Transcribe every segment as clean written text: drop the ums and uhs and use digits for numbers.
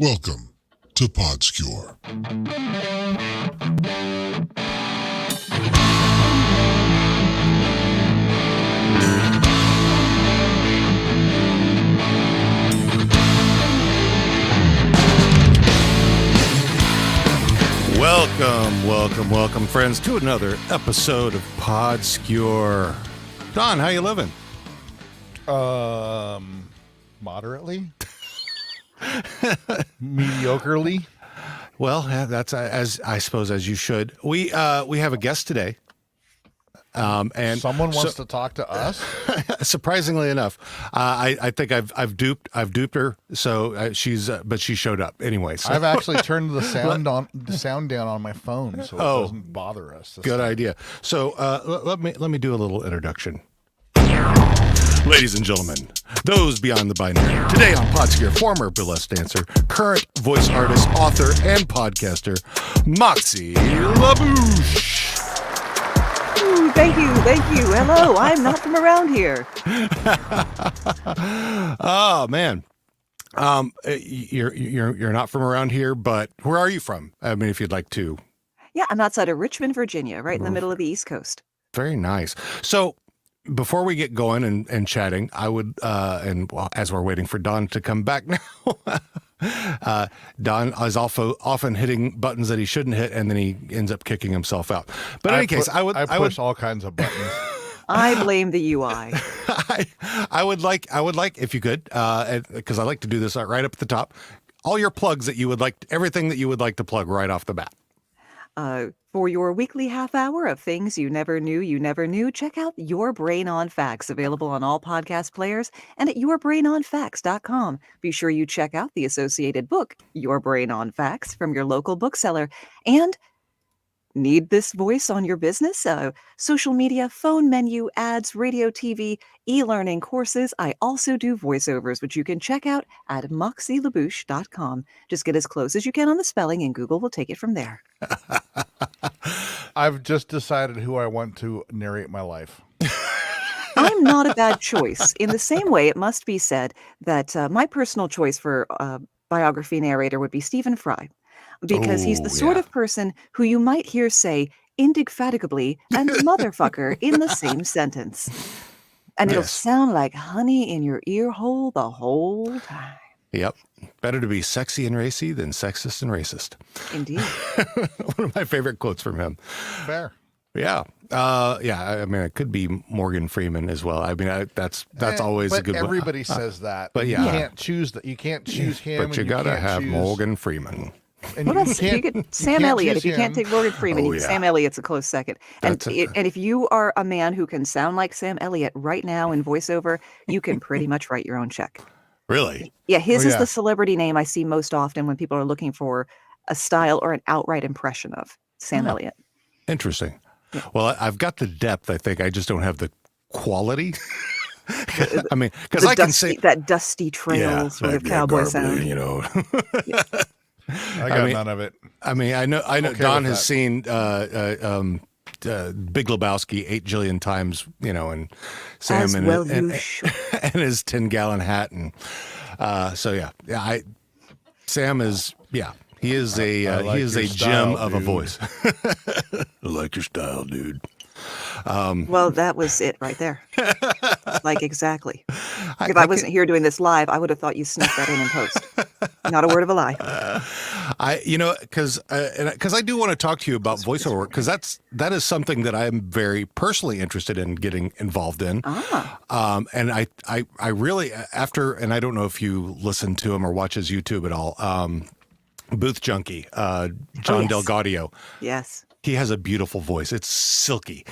Welcome to PodScure. Welcome, friends, to another episode of PodScure. Don, how you living? Moderately. Mediocrely. Well, that's as I suppose as you should. We have a guest today, and Someone wants to talk to us. surprisingly enough, I think I've duped her. So but she showed up anyway. So. I've actually turned the sound down on my phone, so it doesn't bother us. Good idea. So let me do a little introduction. Ladies and gentlemen, those beyond the binary. Today on PodScure, former burlesque dancer, current voice artist, author, and podcaster, Moxie LaBouche. Ooh, thank you. Hello, I'm not from around here. Oh man, you're not from around here, but where are you from? I mean, if you'd like to. Yeah, I'm outside of Richmond, Virginia, right in the middle of the East Coast. Very nice. So. Before we get going and chatting, I would, as we're waiting for Don to come back now, Don is often hitting buttons that he shouldn't hit, and then he ends up kicking himself out. But in any case, I push all kinds of buttons. I blame the UI. I would like if you could, because I like to do this right up at the top, all your plugs that you would like, everything that you would like to plug right off the bat. For your weekly half hour of things you never knew, check out Your Brain on Facts, available on all podcast players and at yourbrainonfacts.com. Be sure you check out the associated book, Your Brain on Facts, from your local bookseller. And need this voice on your business? Social media, phone menu, ads, radio, TV, e-learning courses. I also do voiceovers, which you can check out at moxielabouche.com. Just get as close as you can on the spelling, and Google will take it from there. I've just decided who I want to narrate my life. I'm not a bad choice. In the same way, it must be said that my personal choice for biography narrator would be Stephen Fry, because he's the sort of person who you might hear say indefatigably and motherfucker in the same sentence. And it'll sound like honey in your ear hole the whole time. Yep. Better to be sexy and racy than sexist and racist. Indeed. One of my favorite quotes from him. Fair. Yeah. I mean, it could be Morgan Freeman as well. I mean, that's always a good one. Everybody says that. But you can't choose that. You can't choose him. But you got to have Morgan Freeman. And you get Sam Elliott. If you can't take Morgan Freeman, Sam Elliott's a close second. And if you are a man who can sound like Sam Elliott right now in voiceover, you can pretty much write your own check. Really? Yeah, his is the celebrity name I see most often when people are looking for a style or an outright impression of Sam Elliott. Interesting. Yeah. Well, I've got the depth, I think. I just don't have the quality. I mean, because I can say that dusty trail sort of cowboy sound. You know. I got none of it. I mean, I know. Don has seen Big Lebowski 8 jillion times, and Sam and his 10-gallon hat, and Sam is he is a gem of a voice. I like your style, dude. Well, that was it right there. Like, exactly. If I wasn't here doing this live, I would have thought you snuck that in post. Not a word of a lie. Because I do want to talk to you about voiceover work, because that is something that I'm very personally interested in getting involved in. And I really, and I don't know if you listen to him or watch his YouTube at all, Booth Junkie, John DelGaudio. Yes. He has a beautiful voice. It's silky.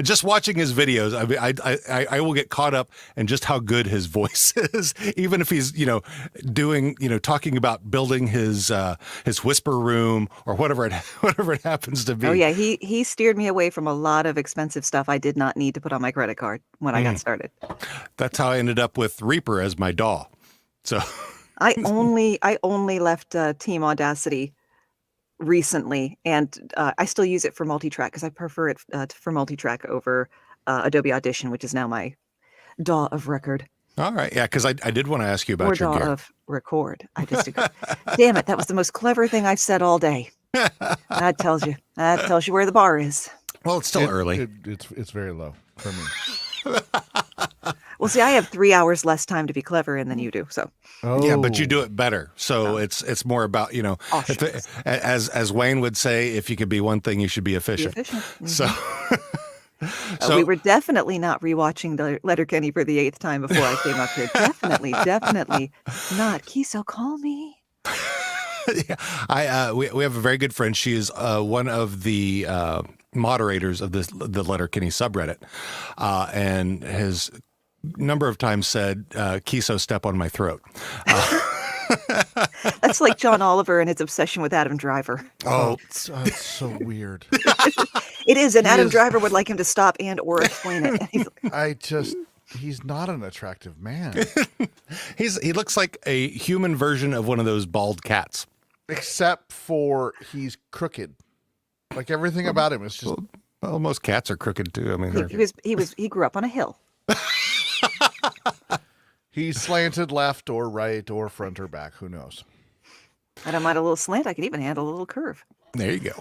Just watching his videos, I will get caught up in just how good his voice is, even if he's talking about building his whisper room or whatever it happens to be. Oh yeah, he steered me away from a lot of expensive stuff I did not need to put on my credit card when I got started. That's how I ended up with Reaper as my DAW. So I only left Team Audacity recently, and I still use it for multi-track because I prefer it for multi-track over Adobe Audition, which is now my DAW of record. All right. Yeah, because I did want to ask you about your gear. Of record. I just damn it, that was the most clever thing I've said all day. That tells you where the bar is. Well, it's still early. It's very low for me. Well, see, I have 3 hours less time to be clever in than you do. So yeah, but you do it better. So it's more about, as Wayne would say, if you could be one thing, you should be efficient. Mm-hmm. So we were definitely not rewatching the Letterkenny for the 8th time before I came up here. Definitely not. Kiso, call me. Yeah, we have a very good friend. She is one of the moderators of the Letterkenny subreddit, and has number of times said, "Kiso, step on my throat." That's like John Oliver and his obsession with Adam Driver. Oh, it's so weird. It is, and Adam Driver would like him to stop and or explain it. He's not an attractive man. He looks like a human version of one of those bald cats. Except for he's crooked. Like everything about him is just. Well, most cats are crooked too. I mean, he grew up on a hill. He's slanted left or right or front or back. Who knows? I don't mind a little slant. I can even handle a little curve. There you go.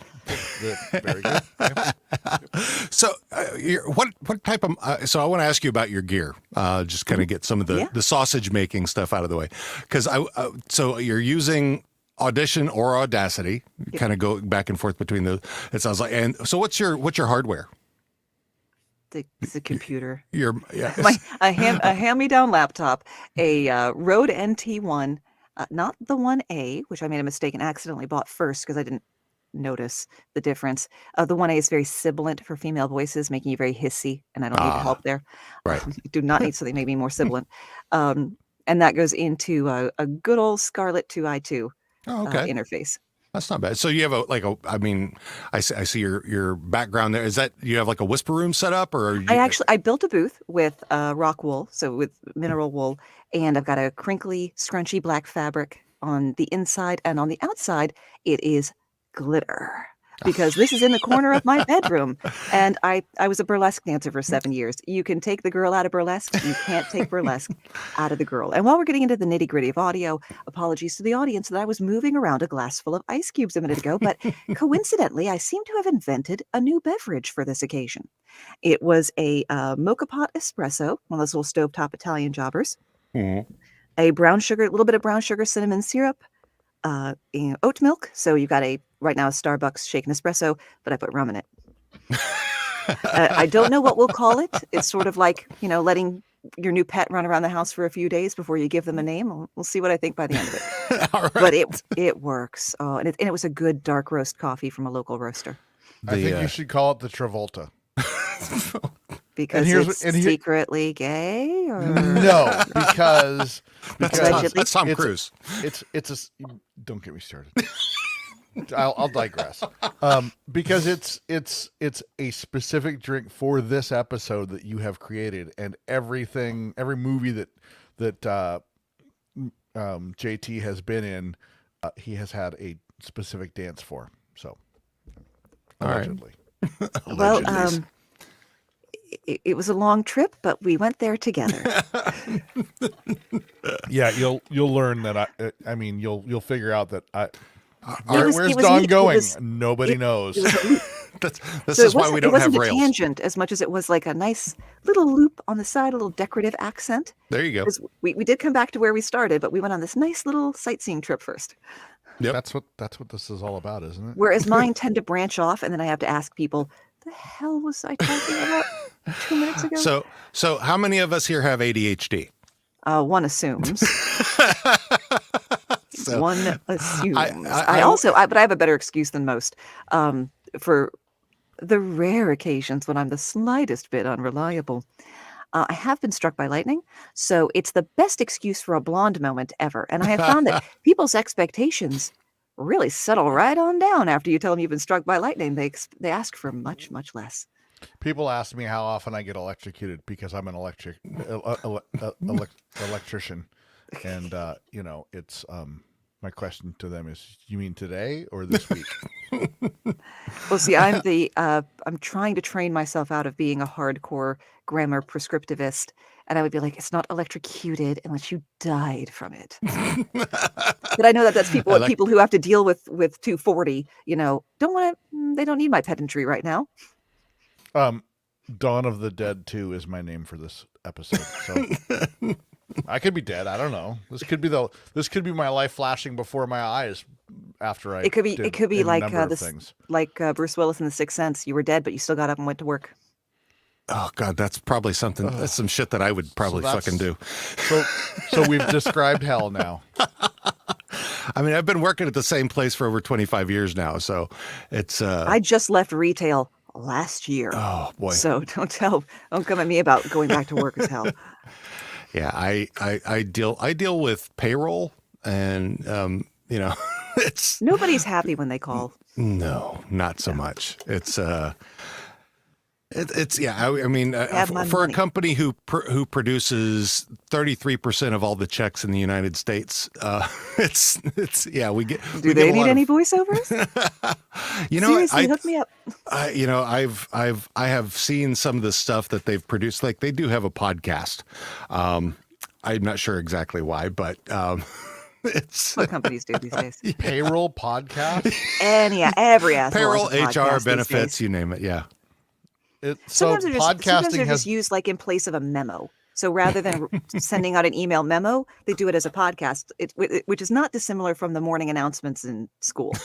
Very good. Yep. So, what type of? So, I want to ask you about your gear. Just kind of get some of the sausage making stuff out of the way, because so you're using Audition or Audacity. You kind of go back and forth between those. It sounds like. And so, what's your hardware? The computer. A hand-me-down laptop, a Rode NT1, not the 1A, which I made a mistake and accidentally bought first because I didn't notice the difference. The 1A is very sibilant for female voices, making you very hissy, and I don't need help there. Right. I do not need something making me more sibilant. And that goes into a good old Scarlett 2i2 interface. That's not bad. So you have I see your background there. Is that you have like a whisper room set up, or I built a booth with rock wool, so with mineral wool, and I've got a crinkly, scrunchy black fabric on the inside, and on the outside it is glitter. Because this is in the corner of my bedroom. And I was a burlesque dancer for 7 years. You can take the girl out of burlesque. You can't take burlesque out of the girl. And while we're getting into the nitty gritty of audio, apologies to the audience that I was moving around a glass full of ice cubes a minute ago. But coincidentally, I seem to have invented a new beverage for this occasion. It was a mocha pot espresso, one of those little stovetop Italian jobbers. Mm-hmm. A little bit of brown sugar, cinnamon syrup, oat milk. So you've got right now a Starbucks shaken espresso, but I put rum in it. I don't know what we'll call it. It's sort of like, letting your new pet run around the house for a few days before you give them a name. We'll see what I think by the end of it. All right. But it works. Oh, and it was a good dark roast coffee from a local roaster. I think you should call it the Travolta. Because it's secretly gay? Or? No, because that's Tom Cruise. It's don't get me started. I'll digress. Because it's a specific drink for this episode that you have created, and every movie that JT has been in, he has had a specific dance for. So, allegedly. Well, it was a long trip, but we went there together. Yeah, you'll learn that. You'll figure out that where's Dawn going? Nobody knows. This is why we don't have rails. It wasn't a tangent as much as it was like a nice little loop on the side, a little decorative accent. There you go. We did come back to where we started, but we went on this nice little sightseeing trip first. Yep. That's what this is all about, isn't it? Whereas mine tend to branch off, and then I have to ask people, the hell was I talking about 2 minutes ago? So how many of us here have ADHD? One assumes. One assumes. But I have a better excuse than most. For the rare occasions when I'm the slightest bit unreliable. I have been struck by lightning, so it's the best excuse for a blonde moment ever. And I have found that people's expectations really settle right on down after you tell them you've been struck by lightning. They ask for much, much less. People ask me how often I get electrocuted because I'm an electrician, and it's my question to them is, you mean today or this week? Well, see, I'm trying to train myself out of being a hardcore grammar prescriptivist And I would be like, it's not electrocuted unless you died from it. But I know that that's people who have to deal with 240, don't want to, they don't need my pedantry right now. Dawn of the Dead 2 is my name for this episode. So I could be dead. I don't know. This could be my life flashing before my eyes after I. It could be like things. Like Bruce Willis in The Sixth Sense. You were dead, but you still got up and went to work. Oh God, that's probably something. That's some shit that I would probably fucking do. So we've described hell now. I mean, I've been working at the same place for over 25 years now, so it's. I just left retail last year. Oh boy! So don't come at me about going back to work as hell. Yeah, I deal with payroll, and it's nobody's happy when they call. No, not so much. It's yeah. I mean, for a company who produces 33% of all the checks in the United States, it's yeah. We get. Do they need any voiceovers? Seriously, hook me up. I have seen some of the stuff that they've produced. Like they do have a podcast. I'm not sure exactly why, but it's what companies do these days. Payroll podcast. And yeah, every asshole payroll, has a HR, podcast benefits, you name it. Yeah. Sometimes they're just used like in place of a memo. So rather than sending out an email memo, they do it as a podcast, which is not dissimilar from the morning announcements in school.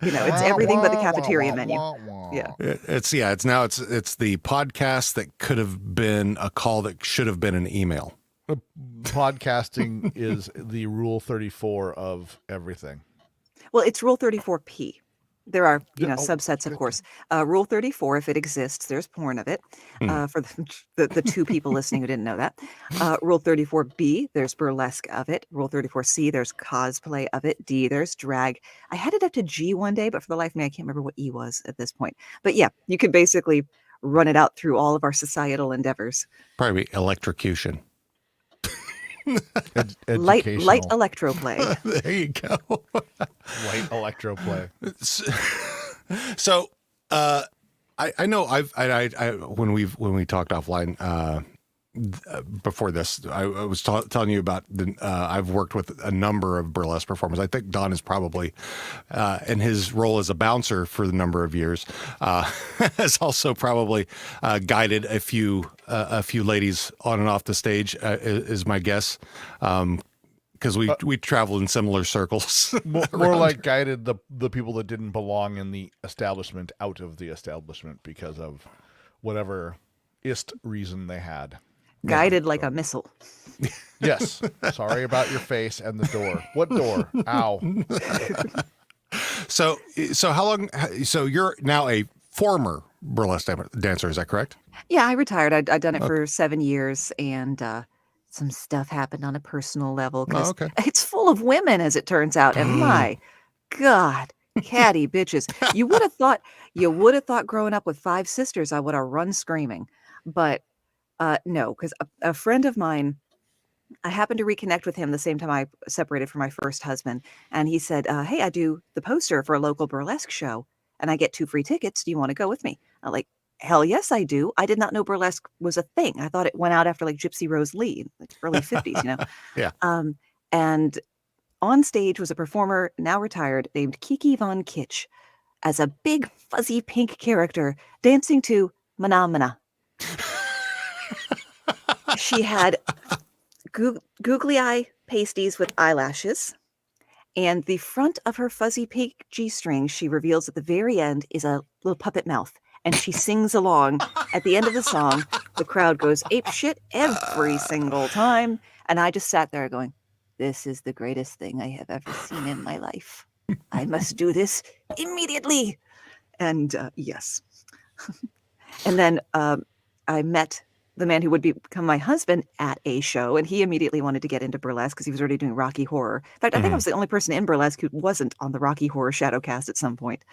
It's everything but the cafeteria menu. Yeah. It's the podcast that could have been a call that should have been an email. Podcasting is the rule 34 of everything. Well, it's rule 34P. There are, subsets, of course. Rule 34, if it exists, there's porn of it. For the two people listening who didn't know that. Rule 34B, there's burlesque of it. Rule 34C, there's cosplay of it. D, there's drag. I had it up to G one day, but for the life of me, I can't remember what E was at this point. But yeah, you could basically run it out through all of our societal endeavors. Probably electrocution. Light electroplay. There you go. Light electroplay. So, I know when we talked offline before this, I was telling you about I've worked with a number of burlesque performers. I think Don is probably in his role as a bouncer for the number of years has also probably guided a few ladies on and off the stage is my guess. Because we travel in similar circles. More like guided the people that didn't belong in the establishment out of the establishment because of whatever reason they had. Guided like a missile. Yes. Sorry about your face and the door. What door? Ow. So how long? So you're now a former burlesque dancer, is that correct? Yeah, I retired. I'd done it for 7 years, and some stuff happened on a personal level because it's full of women, as it turns out. And my God, catty bitches. You would have thought growing up with 5 sisters, I would have run screaming. But no, because a friend of mine, I happened to reconnect with him the same time I separated from my first husband. And he said, hey, I do the poster for a local burlesque show and I get 2 free tickets. Do you want to go with me? I'm like, hell yes, I do. I did not know burlesque was a thing. I thought it went out after like Gypsy Rose Lee, like early 50s, Yeah. And on stage was a performer, now retired, named Kiki Von Kitsch, as a big fuzzy pink character dancing to Mana Mana. She had googly eye pasties with eyelashes, and the front of her fuzzy pink G-string, she reveals at the very end, is a little puppet mouth, and she sings along. At the end of the song, the crowd goes ape shit every single time, and I just sat there going, this is the greatest thing I have ever seen in my life. I must do this immediately. And yes. And then I met the man who would become my husband at a show, and he immediately wanted to get into burlesque because he was already doing Rocky Horror. In fact, I think I was the only person in burlesque who wasn't on the Rocky Horror Shadowcast at some point.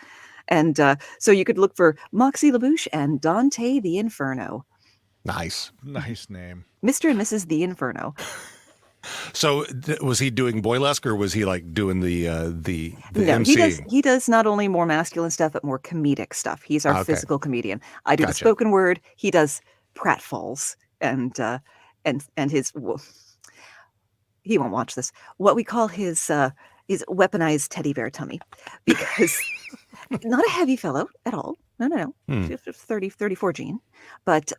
And so you could look for Moxie LaBouche and Dante the Inferno. Nice name. Mr. and Mrs. the Inferno. So was he doing boylesque, or was he like doing the no, MCing? He does not only more masculine stuff, but more comedic stuff. He's our physical comedian. I do the spoken word. He does pratfalls, and and his he won't watch this. What we call his weaponized teddy bear tummy, because not a heavy fellow at all. No. 34 gene, but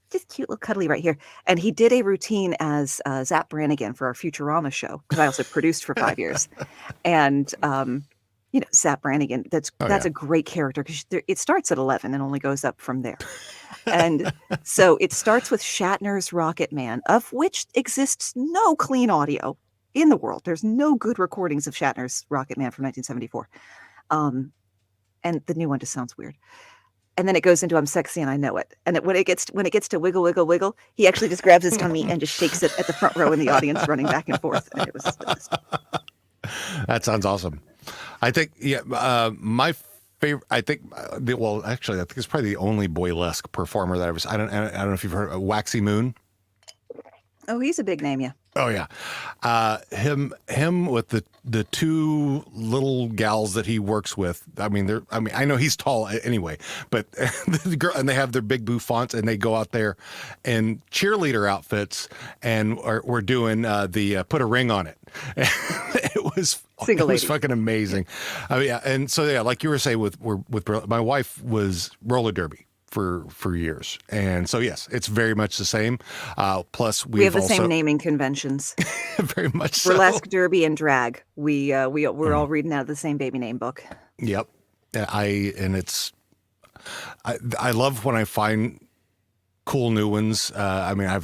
just cute little cuddly right here. And he did a routine as Zap Brannigan for our Futurama show, because I also produced for 5 years. And Zap Brannigan, that's a great character, because it starts at 11 and only goes up from there. And so it starts with Shatner's Rocket Man, of which exists no clean audio in the world. There's no good recordings of Shatner's Rocket Man from 1974. And the new one just sounds weird. And then it goes into I'm sexy and I know it. And when it gets to wiggle, wiggle, wiggle, he actually just grabs his tummy and just shakes it at the front row in the audience, running back and forth. And it was just the best. That sounds awesome. I think, my favorite, I think it's probably the only burlesque performer that I ever, I don't know if you've heard of Waxy Moon. Oh, he's a big name, yeah. Oh yeah, him with the two little gals that he works with. I mean, I know he's tall anyway, but the girl, and they have their big bouffants, and they go out there in cheerleader outfits, and we're doing the put a ring on it. It was fucking amazing. Yeah, and so like you were saying with my wife was roller derby for years, and so yes, it's very much the same. Plus we have the same naming conventions. Very much so. Burlesque, derby, and drag. We're all reading out of the same baby name book. Yep. I love when I find cool new ones. I mean, I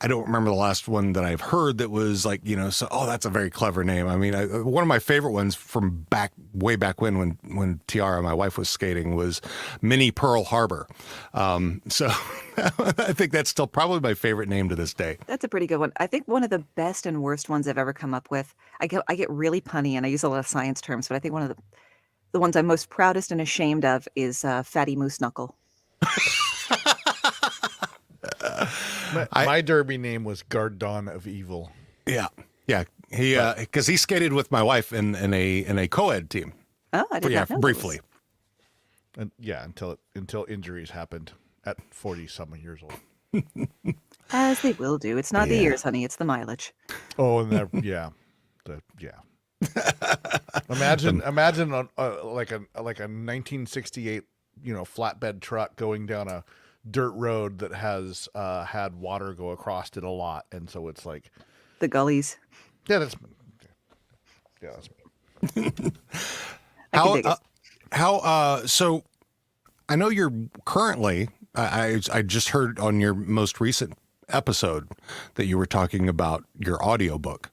don't remember the last one that I've heard that was like, that's a very clever name. I mean, one of my favorite ones from way back when Tiara, my wife, was skating, was Mini Pearl Harbor. So I think that's still probably my favorite name to this day. That's a pretty good one. I think one of the best and worst ones I've ever come up with, I get really punny and I use a lot of science terms, but I think one of the ones I'm most proudest and ashamed of is Fatty Moose Knuckle. My derby name was Gardon of Evil. Yeah. He because he skated with my wife in a co-ed team. Oh, I did not know briefly. And until injuries happened at 40-something years old. As they will do. It's not the years, honey. It's the mileage. Oh, and Imagine on like a 1968 flatbed truck going down a dirt road that has had water go across it a lot, and so it's like the gullies. That's so I know you're currently I just heard on your most recent episode that you were talking about your audiobook.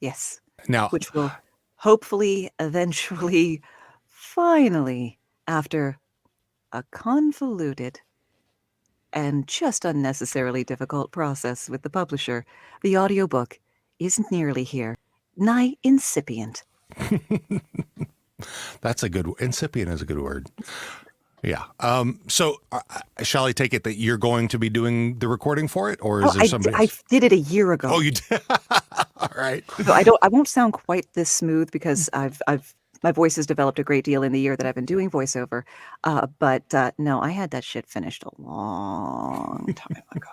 Yes. Now, which will hopefully eventually finally, after a convoluted and just unnecessarily difficult process with the publisher, the audiobook isn't nearly here. Nigh incipient. That's a good incipient is a good word. Yeah. So shall I take it that you're going to be doing the recording for it, or is there somebody? I did it a year ago. Oh, you did. All right. So I won't sound quite this smooth because my voice has developed a great deal in the year that I've been doing voiceover. But no, I had that shit finished a long time ago.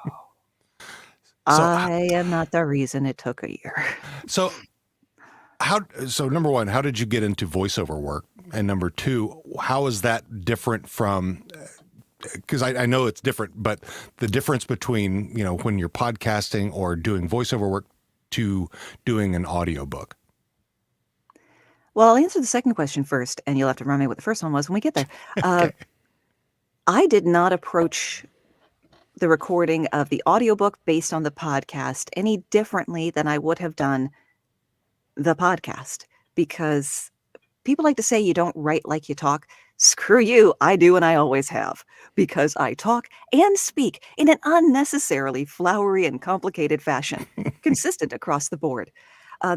I am not the reason it took a year. So number one, how did you get into voiceover work? And number two, how is that different from, because I know it's different, but the difference between, when you're podcasting or doing voiceover work to doing an audiobook? Well, I'll answer the second question first, and you'll have to remind me what the first one was when we get there. Okay. I did not approach the recording of the audiobook based on the podcast any differently than I would have done the podcast, because people like to say you don't write like you talk. Screw you. I do, and I always have, because I talk and speak in an unnecessarily flowery and complicated fashion, consistent across the board.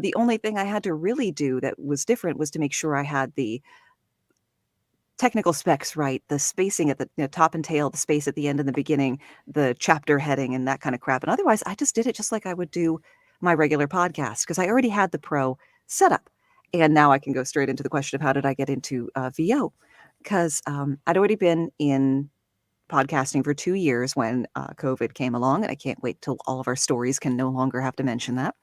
The only thing I had to really do that was different was to make sure I had the technical specs right, the spacing at the top and tail, the space at the end and the beginning, the chapter heading, and that kind of crap. And otherwise, I just did it just like I would do my regular podcast, because I already had the pro set up. And now I can go straight into the question of how did I get into VO? Because I'd already been in podcasting for 2 years when COVID came along, and I can't wait till all of our stories can no longer have to mention that.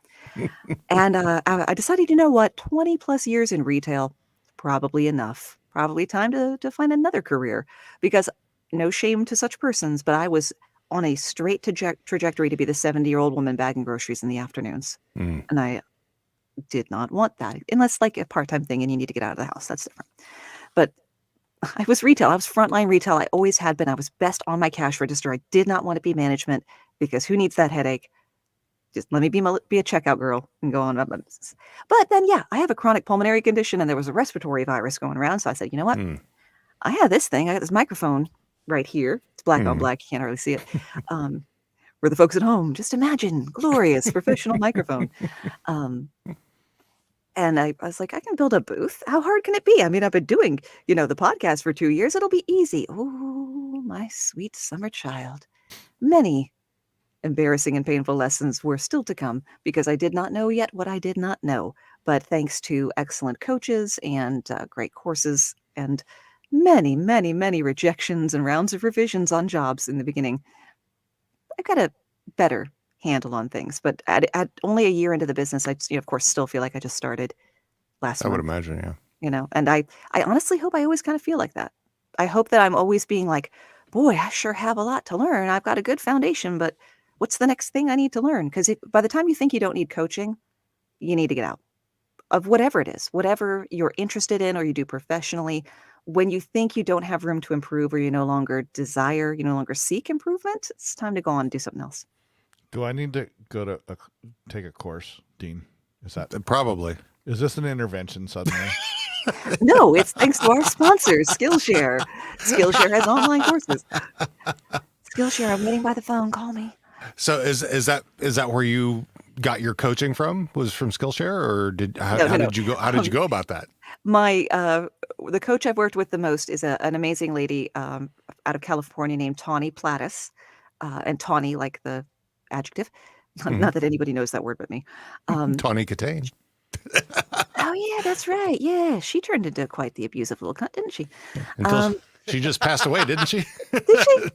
And I decided, you know what, 20 plus years in retail, probably enough. Probably time to find another career, because no shame to such persons, but I was on a straight trajectory to be the 70-year-old woman bagging groceries in the afternoons. Mm. And I did not want that, unless like a part-time thing and you need to get out of the house. That's different. But I was retail. I was frontline retail. I always had been. I was best on my cash register. I did not want to be management, because who needs that headache? Just let me be a checkout girl and go on about my business. But then, yeah, I have a chronic pulmonary condition, and there was a respiratory virus going around. So I said, you know what? Mm. I have this thing. I got this microphone right here. It's black on black. You can't hardly see it. For the folks at home, just imagine glorious professional microphone. And I was like, I can build a booth. How hard can it be? I mean, I've been doing, the podcast for 2 years. It'll be easy. Oh, my sweet summer child. Many embarrassing and painful lessons were still to come, because I did not know yet what I did not know. But thanks to excellent coaches and great courses and many, many, many rejections and rounds of revisions on jobs in the beginning, I got a better handle on things. But at only a year into the business, I, of course, still feel like I just started last I would month. imagine, yeah. And I honestly hope I always kind of feel like that. I hope that I'm always being like, boy, I sure have a lot to learn. I've got a good foundation, but what's the next thing I need to learn? Because by the time you think you don't need coaching, you need to get out of whatever it is, whatever you're interested in or you do professionally. When you think you don't have room to improve, or you no longer seek improvement, it's time to go on and do something else. Do I need to go to take a course, Dean? Probably. Is this an intervention suddenly? No, it's thanks to our sponsors, Skillshare. Skillshare has online courses. Skillshare, I'm waiting by the phone. Call me. So is that where you got your coaching from? Was from Skillshare, or how did you go? How did you go about that? My the coach I've worked with the most is an amazing lady out of California named Tawny Plattis, and Tawny like the adjective. Not that anybody knows that word but me. Tawny Katane. Oh yeah, that's right. Yeah, she turned into quite the abusive little cunt, didn't she? Until she just passed away, didn't she? Did she?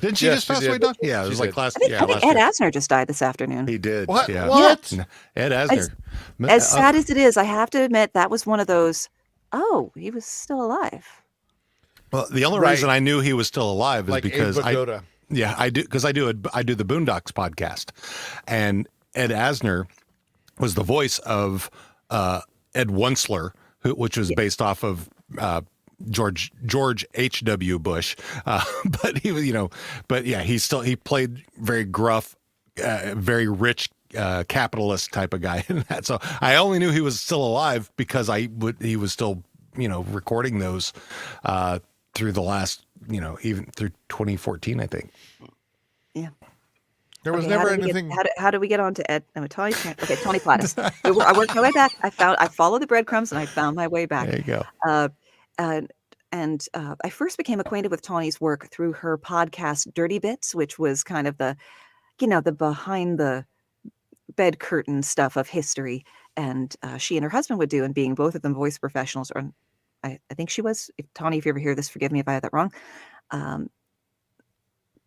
Didn't she Yes, just she pass did. away, Don? Yeah, it was She like did. last. I think Ed Asner just died this afternoon. He did. What? Yeah. What? Ed Asner. As sad as it is, I have to admit that was one of those. Oh, he was still alive. Well, the only Right. reason I knew he was still alive is Like because Abe Vigoda. I do the Boondocks podcast, and Ed Asner was the voice of Ed Wunsler, which was based off of George H.W. Bush, but he was, he played very gruff, very rich capitalist type of guy in that. So I only knew he was still alive because he was still recording those through the last even through 2014, I think. Yeah. There was Okay, never how do we anything. how do we get on to Ed? No, Tawny Plattis. I worked my way back. I followed the breadcrumbs and I found my way back. There you go. And I first became acquainted with Tawny's work through her podcast Dirty Bits, which was kind of the behind the bed curtain stuff of history. And she and her husband would do, and being both of them voice professionals, or I think she was. Tawny, if you ever hear this, forgive me if I had that wrong.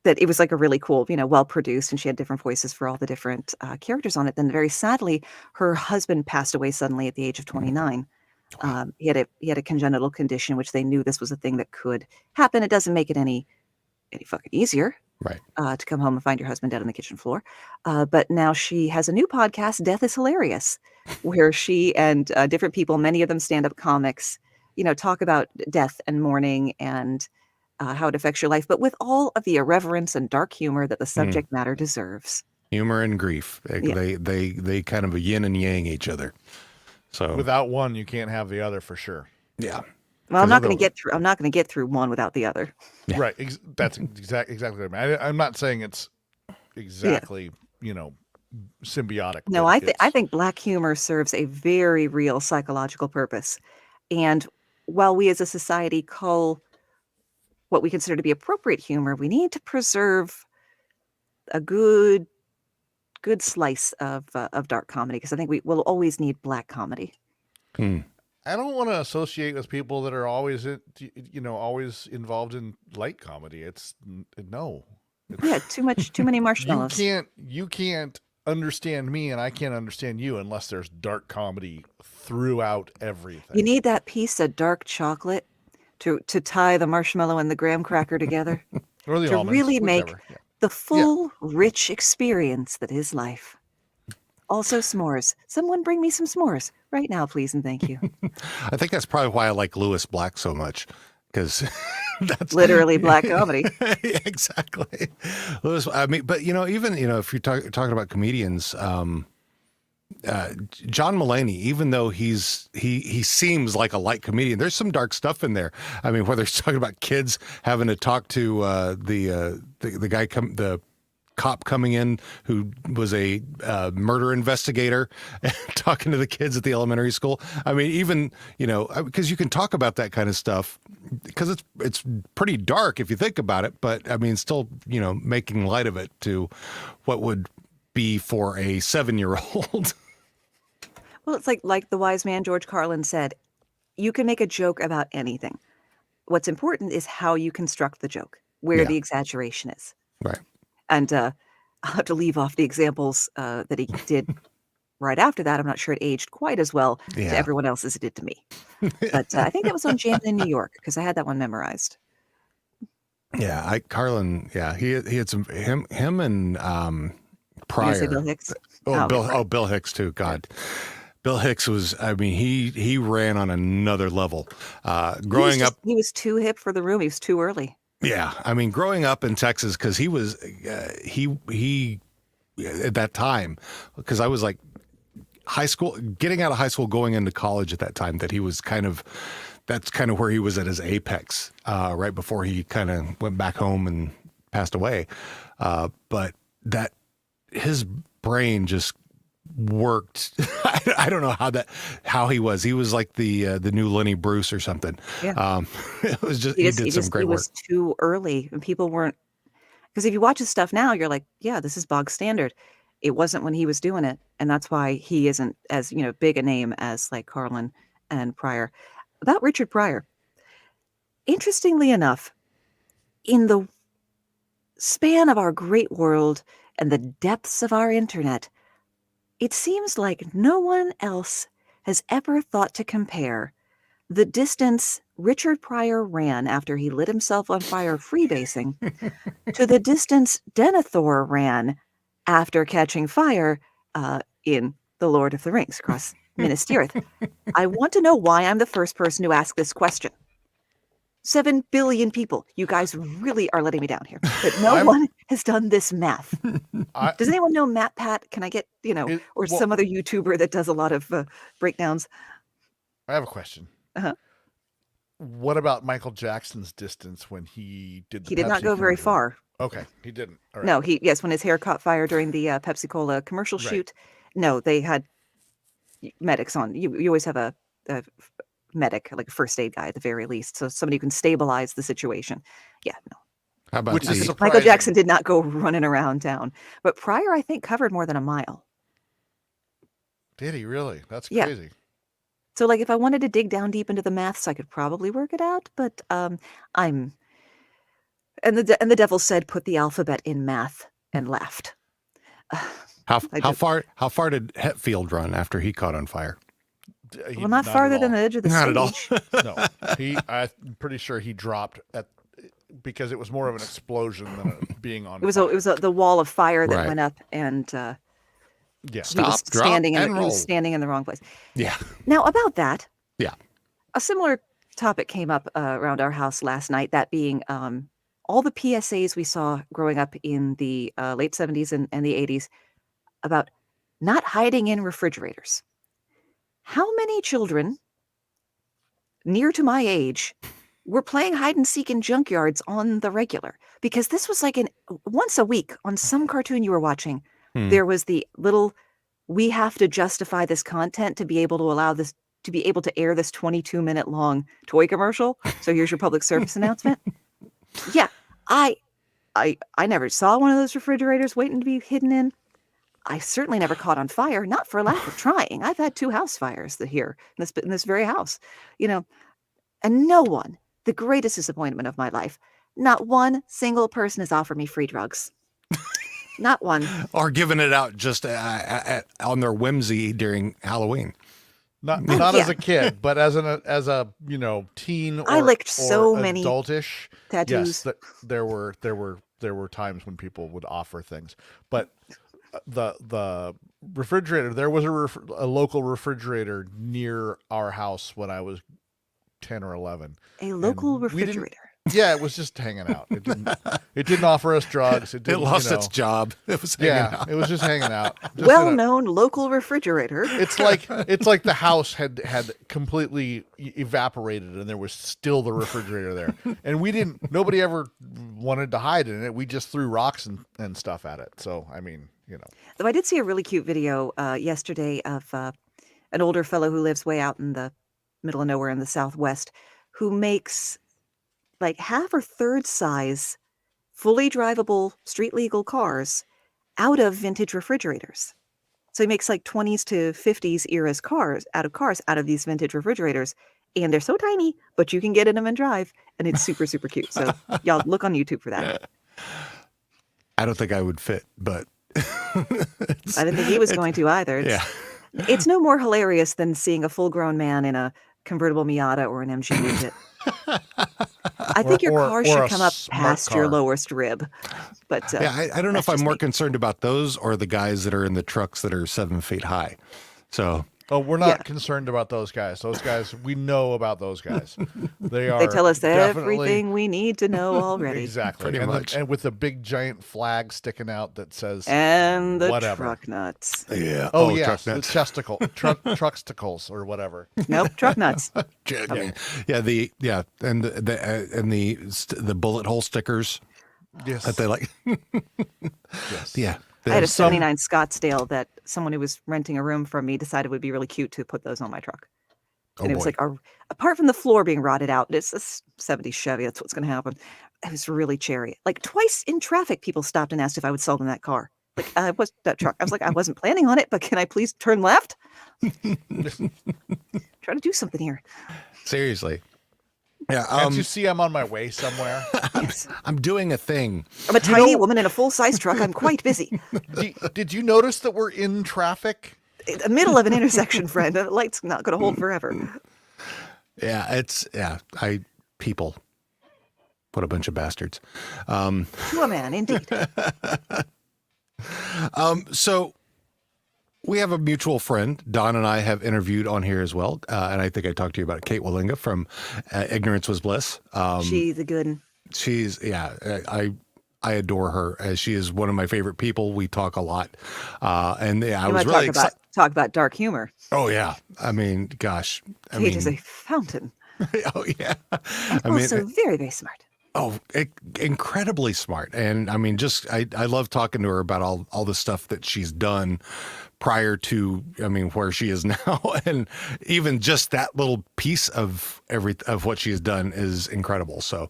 That it was like a really cool, well produced, and she had different voices for all the different characters on it. Then very sadly, her husband passed away suddenly at the age of 29. He had a congenital condition, which they knew this was a thing that could happen. It doesn't make it any fucking easier, Right. to come home and find your husband dead on the kitchen floor. But now she has a new podcast, Death is Hilarious, where she and different people, many of them stand-up comics, talk about death and mourning and how it affects your life, but with all of the irreverence and dark humor that the subject matter deserves. Humor and grief. They kind of yin and yang each other. So Without one, you can't have the other for sure. yeah. Well, I'm not going to get through one without the other. Yeah. Right. That's exactly what I mean. I'm not saying it's exactly, symbiotic. No, but I think black humor serves a very real psychological purpose. And while we as a society call what we consider to be appropriate humor, we need to preserve a good slice of dark comedy, because I think we will always need black comedy. I don't want to associate with people that are always, always involved in light comedy. It's no. Yeah, too many marshmallows. You can't understand me, and I can't understand you unless there's dark comedy throughout everything. You need that piece of dark chocolate to tie the marshmallow and the graham cracker together or the to almonds, really make whichever. Yeah. the full, rich experience that is life. Also, s'mores. Someone bring me some s'mores right now, please, and thank you. I think that's probably why I like Lewis Black so much, because that's Literally black comedy. Yeah, exactly. Lewis, I mean, but even if you're talking about comedians, John Mulaney, even though he seems like a light comedian, there's some dark stuff in there. I mean, whether he's talking about kids having to talk to the guy the cop coming in who was a murder investigator and talking to the kids at the elementary school. I mean, even, because you can talk about that kind of stuff because it's pretty dark if you think about it, but I mean, still, making light of it to what would be for a 7-year-old. Well, it's like the wise man George Carlin said, you can make a joke about anything. What's important is how you construct the joke, where the exaggeration is. Right. And I'll have to leave off the examples that he did right after that. I'm not sure it aged quite as well to everyone else as it did to me. But I think that was on Jammin' in New York because I had that one memorized. Yeah, Carlin. Yeah, he had some him and Pryor. You say Bill Hicks? Bill Hicks too. God. Bill Hicks was, I mean, he ran on another level. Growing up, he was too hip for the room. He was too early. Yeah, I mean, growing up in Texas, because he was he at that time, because I was like high school, getting out of high school, going into college at that time. That he was that's kind of where he was at his apex, right before he kind of went back home and passed away. But that his brain just worked. I don't know how he was. He was like the new Lenny Bruce or something. Yeah. It was just he did some great work. He was too early, and people weren't, because if you watch his stuff now, you're like, yeah, this is bog standard. It wasn't when he was doing it, and that's why he isn't as big a name as like Carlin and Pryor. About Richard Pryor, interestingly enough, in the span of our great world and the depths of our internet, it seems like no one else has ever thought to compare the distance Richard Pryor ran after he lit himself on fire freebasing to the distance Denethor ran after catching fire in The Lord of the Rings across Minas Tirith. I want to know why I'm the first person to ask this question. 7 billion people. You guys really are letting me down here. But no one has done this math. Does anyone know MatPat? Can I get, some other YouTuber that does a lot of breakdowns? I have a question. Uh-huh. What about Michael Jackson's distance when he did the He did Pepsi not go very commercial? far. Okay, he didn't. All right. No, when his hair caught fire during the Pepsi Cola commercial shoot, no, they had medics on. You always have a medic, like a first aid guy at the very least, so somebody who can stabilize the situation. Yeah, no. How about Michael Jackson did not go running around town, but Pryor, I think, covered more than a mile. Did he really? That's crazy. So, like, if I wanted to dig down deep into the maths, I could probably work it out. But and the devil said, "Put the alphabet in math," and laughed. How far did Hetfield run after he caught on fire? Well, not farther than the edge of the stage. Not at all. No, I'm pretty sure he dropped because it was more of an explosion than it being on. It was the wall of fire that went up, and he was standing in the wrong place. Yeah. Now about that. Yeah. A similar topic came up around our house last night. That being all the PSAs we saw growing up in the late 70s and the 80s about not hiding in refrigerators. How many children near to my age were playing hide and seek in junkyards on the regular? Because this was like once a week on some cartoon you were watching, there was the little, we have to justify this content to be able to allow this, to be able to air this 22-minute long toy commercial. So here's your public service announcement. Yeah, I never saw one of those refrigerators waiting to be hidden in. I certainly never caught on fire, not for lack of trying. I've had 2 house fires here in this very house, you know, and no one, the greatest disappointment of my life, not one single person has offered me free drugs. Not one. Or giving it out just on their whimsy during Halloween. Not Yeah. as a kid, but as a teen or, I licked or so many adultish tattoos. Yes, there were times when people would offer things, but the refrigerator, there was a local refrigerator near our house when I was 10 or 11. A local And we didn't- refrigerator. Yeah, it was just hanging out. It didn't offer us drugs. It It didn't, lost you know, its job. It was hanging yeah, out. it was just hanging out. Just in a- Well-known local refrigerator. It's like the house had completely evaporated and there was still the refrigerator there. And nobody ever wanted to hide in it. We just threw rocks and stuff at it. So, I mean, you know. Though I did see a really cute video yesterday of an older fellow who lives way out in the middle of nowhere in the Southwest who makes like half or third size fully drivable street legal cars out of vintage refrigerators. So he makes like 20s to 50s era's cars out of these vintage refrigerators. And they're so tiny, but you can get in them and drive. And it's super, super cute. So y'all look on YouTube for that. I don't think I would fit, but I didn't think he was going to either. yeah. It's no more hilarious than seeing a full-grown man in a convertible Miata or an MG Widget. I think your Or car a should come up smart past your car. lowest rib. But Yeah, I don't know if that's I'm just more me. concerned about those or the guys that are in the trucks that are 7 feet high. So Oh, we're not Yeah. concerned about those guys. Those guys, we know about those guys. They are. They tell us definitely- everything we need to know already. Exactly. Pretty and much. and with a big giant flag sticking out that says And the whatever. truck nuts. yeah. Oh, yes, truck the nuts. trucksticles or whatever. Nope, truck nuts. Yeah, and the bullet hole stickers Yes. that they like. Yes. Yeah. I had a there's some- 79 Scottsdale that someone who was renting a room from me decided would be really cute to put those on my truck. Oh, And it was boy. like, apart from the floor being rotted out, it's a 70 Chevy. That's what's going to happen. It was really cherry. Like twice in traffic, people stopped and asked if I would sell them that car. Like, what's that truck? I was like, I wasn't planning on it, but can I please turn left? Try to do something here. Seriously. Yeah. Can't you see I'm on my way somewhere? Yes. I'm doing a thing. I'm a tiny woman in a full-size truck. I'm quite busy. Did you notice that we're in traffic? In the middle of an intersection, friend. The light's not going to hold forever. Yeah. People. What a bunch of bastards. To a man, indeed. So we have a mutual friend. Don and I have interviewed on here as well. And I think I talked to you about Kate Wallinga from Ignorance Was Bliss. She's a good one. She's, I adore her as she is one of my favorite people. We talk a lot. And yeah, I You was want to really talk about dark humor. Oh yeah. I mean, gosh. Kate is a fountain. Oh yeah. And also very, very smart. Oh, incredibly smart. And I mean, I love talking to her about all the stuff that she's done prior to, where she is now. And even just that little piece of what she has done is incredible. So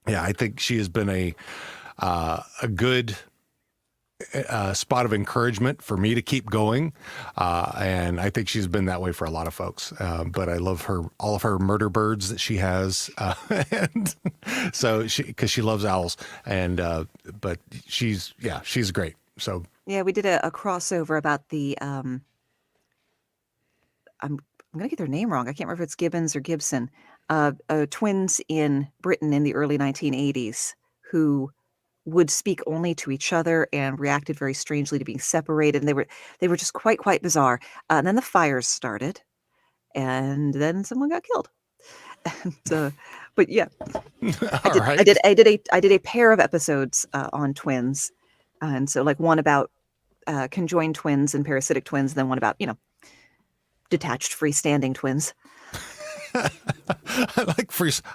yeah, I think she has been a good spot of encouragement for me to keep going. And I think she's been that way for a lot of folks. But I love all of her murder birds that she has. And so because she loves owls but she's great. So Yeah, we did a crossover about the I'm gonna get their name wrong. I can't remember if it's Gibbons or Gibson. Twins in Britain in the early 1980s who would speak only to each other and reacted very strangely to being separated. And they were just quite bizarre. And then the fires started, and then someone got killed. And but yeah, I did a pair of episodes on twins, and so like one about conjoined twins and parasitic twins, and then one about detached freestanding twins. I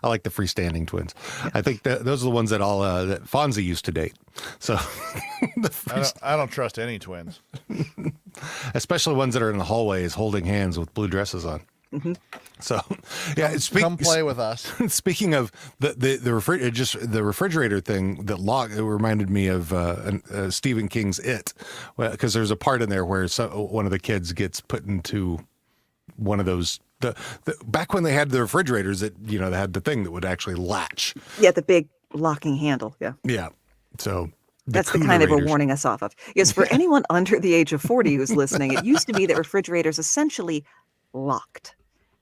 like the freestanding twins. Yeah. I think those are the ones that that Fonzie used to date. So I don't trust any twins, especially ones that are in the hallways holding hands with blue dresses on. So, yeah. Come play with us. Speaking of the refrigerator thing that it reminded me of Stephen King's It, because there's a part in there where one of the kids gets put into one of those. Back when they had the refrigerators that they had the thing that would actually latch. Yeah, the big locking handle. Yeah. Yeah. So. That's the kind they were warning us off of. Yes, for anyone under the age of 40 who's listening, it used to be that refrigerators essentially locked,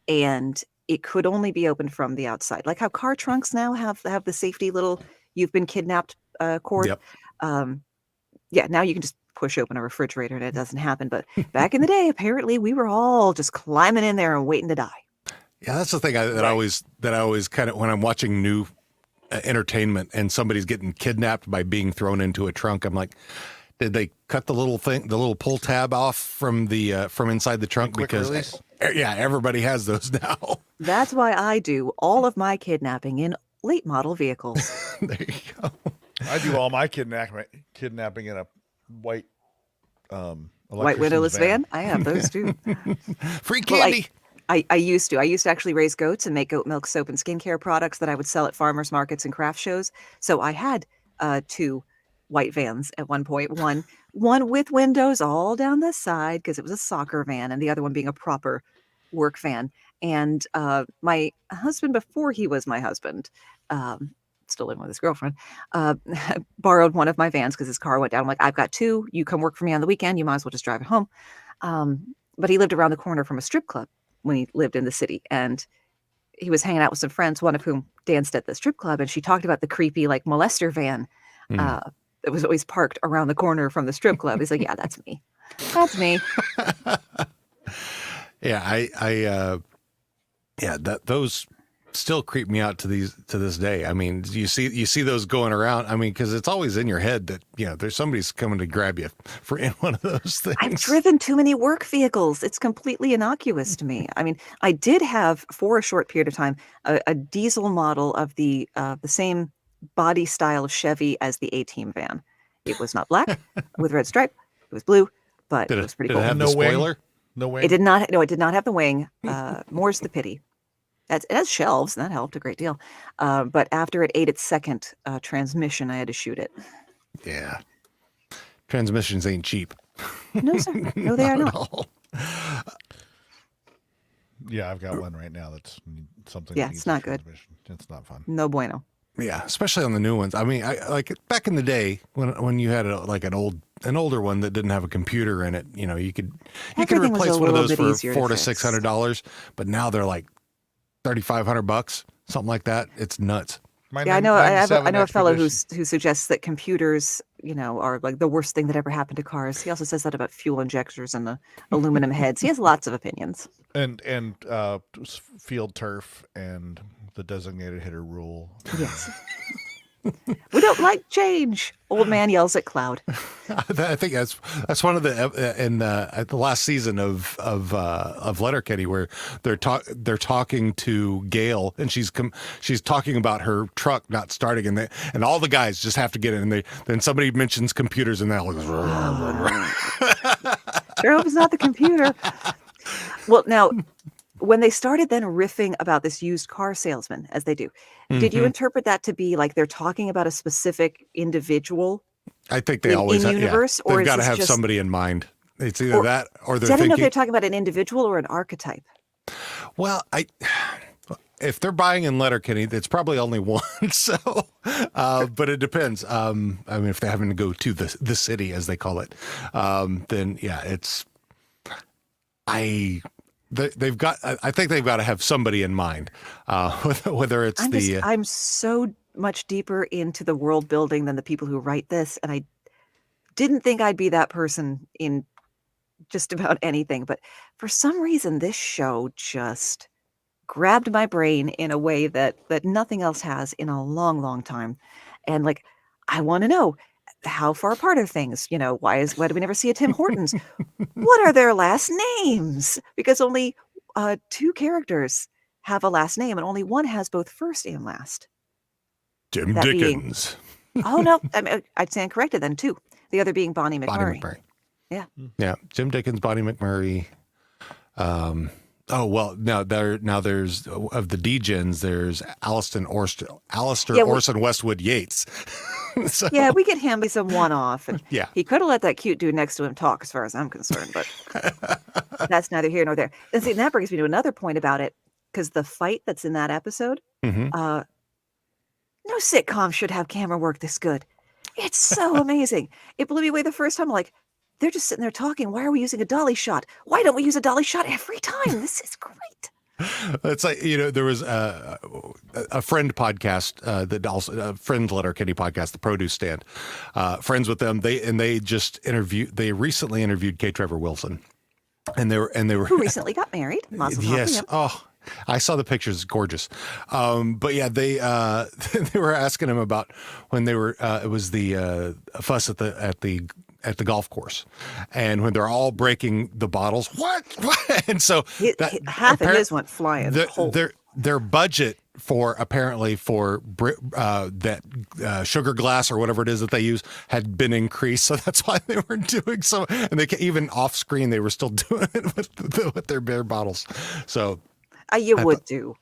and it could only be opened from the outside. Like how car trunks now have the safety little "you've been kidnapped" cord. Yep. Yeah, now you can just push open a refrigerator and it doesn't happen. But back in the day, apparently we were all just climbing in there and waiting to die. Yeah, that's the thing that I always kind of, when I'm watching new entertainment and somebody's getting kidnapped by being thrown into a trunk, I'm like, did they cut the little pull tab off from inside the trunk? Because everybody has those now. That's why I do all of my kidnapping in late model vehicles. There you go. I do all my kidnapping in a white white windowless van. I have those too. Free candy. I used to actually raise goats and make goat milk soap and skincare products that I would sell at farmers markets and craft shows. So I had 2 white vans at one point. One with windows all down the side because it was a soccer van, and the other one being a proper work van. And my husband, before he was my husband, still living with his girlfriend, borrowed one of my vans because his car went down. I'm like, I've got 2. You come work for me on the weekend. You might as well just drive it home. But he lived around the corner from a strip club when he lived in the city, and he was hanging out with some friends, one of whom danced at the strip club, and she talked about the creepy like molester van that was always parked around the corner from the strip club. He's like, yeah, that's me. That's me. Yeah, those still creep me out to this day. I mean, you see those going around. I mean, because it's always in your head that there's somebody's coming to grab you for in one of those things. I've driven too many work vehicles. It's completely innocuous to me. I mean, I did have for a short period of time a diesel model of the same body style of Chevy as the A-Team van. It was not black with red stripe. It was blue, but it was pretty cool. Did it have the spoiler? No wing. It did not. No, it did not have the wing. More's the pity. It has shelves, and that helped a great deal. But after it ate its second transmission, I had to shoot it. Yeah. Transmissions ain't cheap. No, sir. No, they are not. All. Yeah, I've got one right now that's something. Yeah, it's not good. It's not fun. No bueno. Yeah, especially on the new ones. I mean, I like back in the day when you had an older one that didn't have a computer in it. You could replace one of those for $400 to $600, but now they're like $3,500, something like that. It's nuts. I know a fellow who suggests that computers, are like the worst thing that ever happened to cars. He also says that about fuel injectors and the aluminum heads. He has lots of opinions. And field turf and the designated hitter rule. Yes. We don't like change. Old man yells at cloud. I think that's one of the at the last season of Letterkenny where they're talking to Gail, and she's talking about her truck not starting, and all the guys just have to get in, and then somebody mentions computers, and they're like, sure hope it's not the computer. Well, now, when they started then riffing about this used car salesman, as they do, did you interpret that to be like they're talking about a specific individual? I think they always have, universe, yeah. Or they've got to have just somebody in mind. It's either that or they're I don't know if thinking. they're talking about an individual or an archetype. Well, if they're buying in Letterkenny, it's probably only one. So, but it depends. I mean, if they're having to go to the city, as they call it, then yeah, it's. I think they've got to have somebody in mind, whether it's I'm so much deeper into the world building than the people who write this, and I didn't think I'd be that person in just about anything. But for some reason, this show just grabbed my brain in a way that nothing else has in a long, long time. And like, I want to know, how far apart are things? Why do we never see a Tim Hortons? What are their last names? Because only 2 characters have a last name, and only one has both first and last. Jim Dickens. Oh no, I'd stand corrected then too. The other being Bonnie McMurray. Bonnie McMurray. Yeah. Yeah. Jim Dickens, Bonnie McMurray. Oh well, there's of the D-gens. There's Alistair Yeah, Orson Westwood Yates. So, Yeah, we get him. He's a one-off, and yeah. he could have let that cute dude next to him talk, as far as I'm concerned. But that's neither here nor there. And see, that brings me to another point about it, because the fight that's in that episode, hmm no sitcom should have camera work this good. It's so amazing. It blew me away the first time. I'm like, they're just sitting there talking. Why are we using a dolly shot? Why don't we use a dolly shot every time? This is great. It's like, there was a friend podcast that also a friend Letterkenny podcast, the Produce Stand. Friends with them. They recently interviewed K. Trevor Wilson, and they were Who recently got married. Mazel tov to yes. him. Oh, I saw the pictures. It's gorgeous. But yeah, they they were asking him about when they were. It was the fuss at the golf course, and when they're all breaking the bottles. What? And so Half of his went flying. Their budget for that sugar glass or whatever it is that they use had been increased, so that's why they were doing so. And even off screen, they were still doing it with their beer bottles. So. You would do.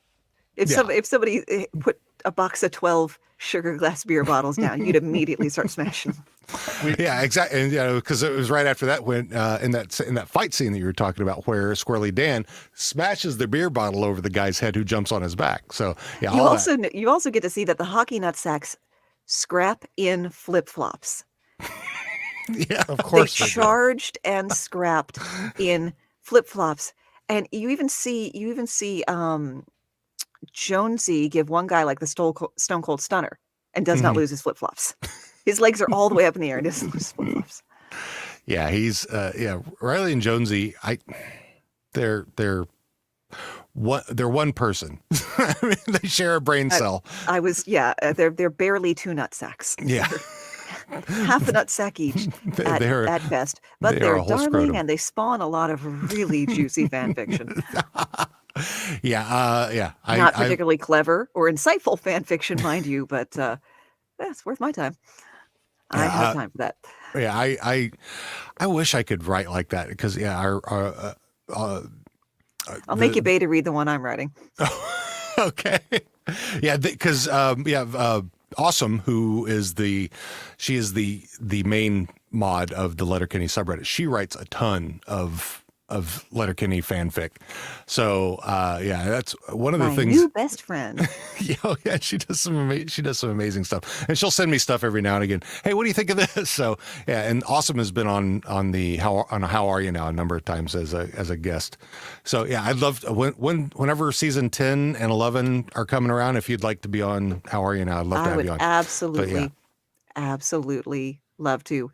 If somebody put a box of 12 sugar glass beer bottles down, you'd immediately start smashing them. Yeah, exactly. And because it was right after that when in that fight scene that you were talking about, where Squirrely Dan smashes the beer bottle over the guy's head who jumps on his back. So yeah, you also get to see that the hockey nutsacks scrap in flip flops. Yeah, Of course. They charged and scrapped in flip flops. And you even see Jonesy give one guy like the Stone Cold Stunner and does not lose his flip flops. His legs are all the way up in the air and doesn't lose his flip flops. Yeah, he's Riley and Jonesy. They're one person. I mean, they share a brain cell. They're barely two nut sacks. Yeah. Half a nut sack each at best, but they're darling scrotum. and they spawn a lot of really juicy fan fiction. Not particularly clever or insightful fan fiction, mind you, but it's worth my time. I have time for that. Yeah, I wish I could write like that because I'll make you beta read the one I'm writing. Okay. Yeah, because Awesome, who is the main mod of the Letterkenny subreddit. She writes a ton of Letterkenny fanfic. So that's one of the things. My new best friend. Yeah, she does some amazing stuff, and she'll send me stuff every now and again. Hey, what do you think of this? So yeah, and Awesome has been on the How Are You Now a number of times as a guest. So yeah, I'd love to, whenever season 10 and 11 are coming around. If you'd like to be on How Are You Now, I'd love to have you on. Absolutely love to.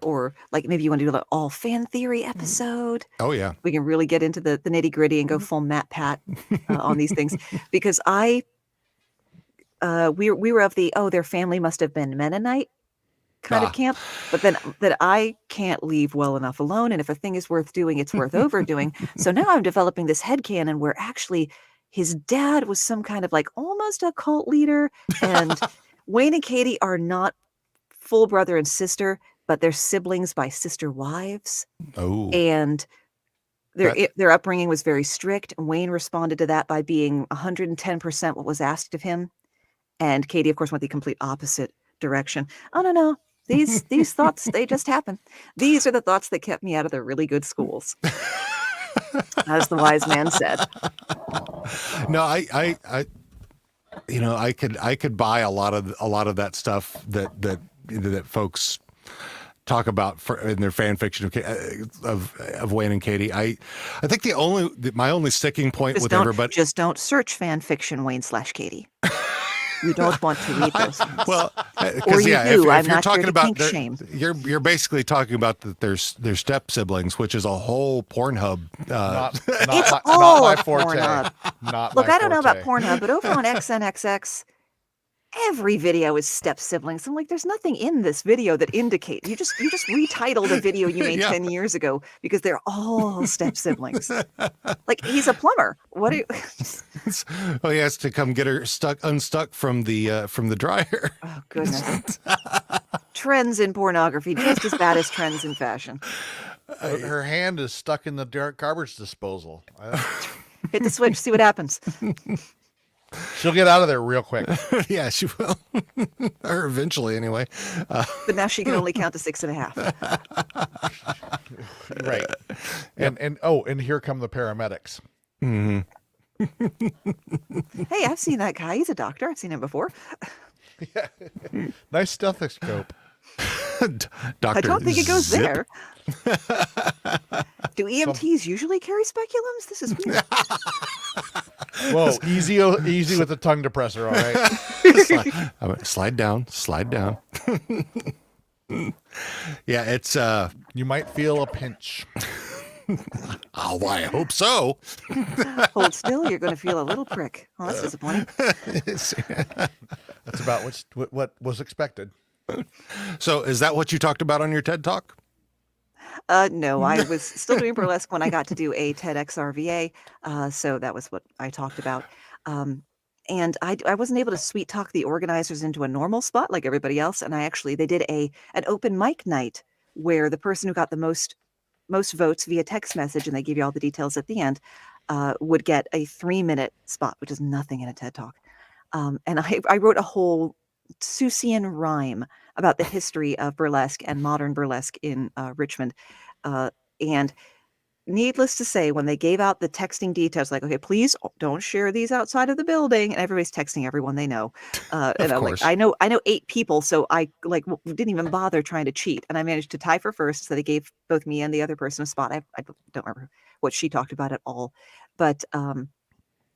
Or like maybe you want to do an all fan theory episode. Oh yeah, we can really get into the nitty gritty and go full Matt Pat on these things, because we were of the their family must have been Mennonite kind of camp, but then that I can't leave well enough alone, and if a thing is worth doing, it's worth overdoing. So now I'm developing this headcanon where actually his dad was some kind of like almost a cult leader, and Wayne and Katie are not full brother and sister, but they're siblings by sister wives. Oh. And their upbringing was very strict. And Wayne responded to that by being 110% what was asked of him. And Katie, of course, went the complete opposite direction. Oh, no. These thoughts, they just happen. These are the thoughts that kept me out of the really good schools. As the wise man said. No, I could buy a lot of that stuff that folks talk about in their fan fiction of Wayne and Katie. I think my only sticking point with everybody. Just don't search fan fiction Wayne/Katie. You don't want to read those things. Well, or you do. If you're not talking here to about kink shame. You're basically talking about their step siblings, which is a whole Pornhub. Not all my of forte. Pornhub. Look, I don't know about Pornhub, but over on XNXX, every video is step siblings. I'm like, there's nothing in this video that indicates. You just retitled a video you made 10 years ago because they're all step siblings. Like, he's a plumber. What do you? Oh, he has to come get her unstuck from the dryer. Oh goodness. Trends in pornography just as bad as trends in fashion. Her hand is stuck in the garbage disposal. Hit the switch, see what happens. She'll get out of there real quick. Yeah, she will. Or eventually, anyway. But now she can only count to 6.5. Right. And here come the paramedics. Mm-hmm. Hey, I've seen that guy. He's a doctor. I've seen him before. Yeah. Nice stethoscope. Doctor I don't think it goes Zip. there. Do EMTs usually carry speculums? This is weird. Whoa, easy with the tongue depressor, all right? Slide down. Yeah, it's You might feel a pinch. oh, I hope so. Hold still, you're going to feel a little prick. Oh, that's disappointing. That's about what was expected. So, is that what you talked about on your TED Talk? No, I was still doing burlesque when I got to do a TEDx RVA. So that was what I talked about. And I wasn't able to sweet talk the organizers into a normal spot like everybody else. And they did an open mic night where the person who got the most votes via text message, and they give you all the details at the end, would get a 3-minute spot, which is nothing in a TED Talk. And I wrote a whole Seussian rhyme about the history of burlesque and modern burlesque in Richmond. And needless to say, when they gave out the texting details, like, okay, please don't share these outside of the building, and everybody's texting everyone they know. And I'm like, I know 8 people, so I didn't even bother trying to cheat, and I managed to tie for first. So they gave both me and the other person a spot. I don't remember what she talked about at all, but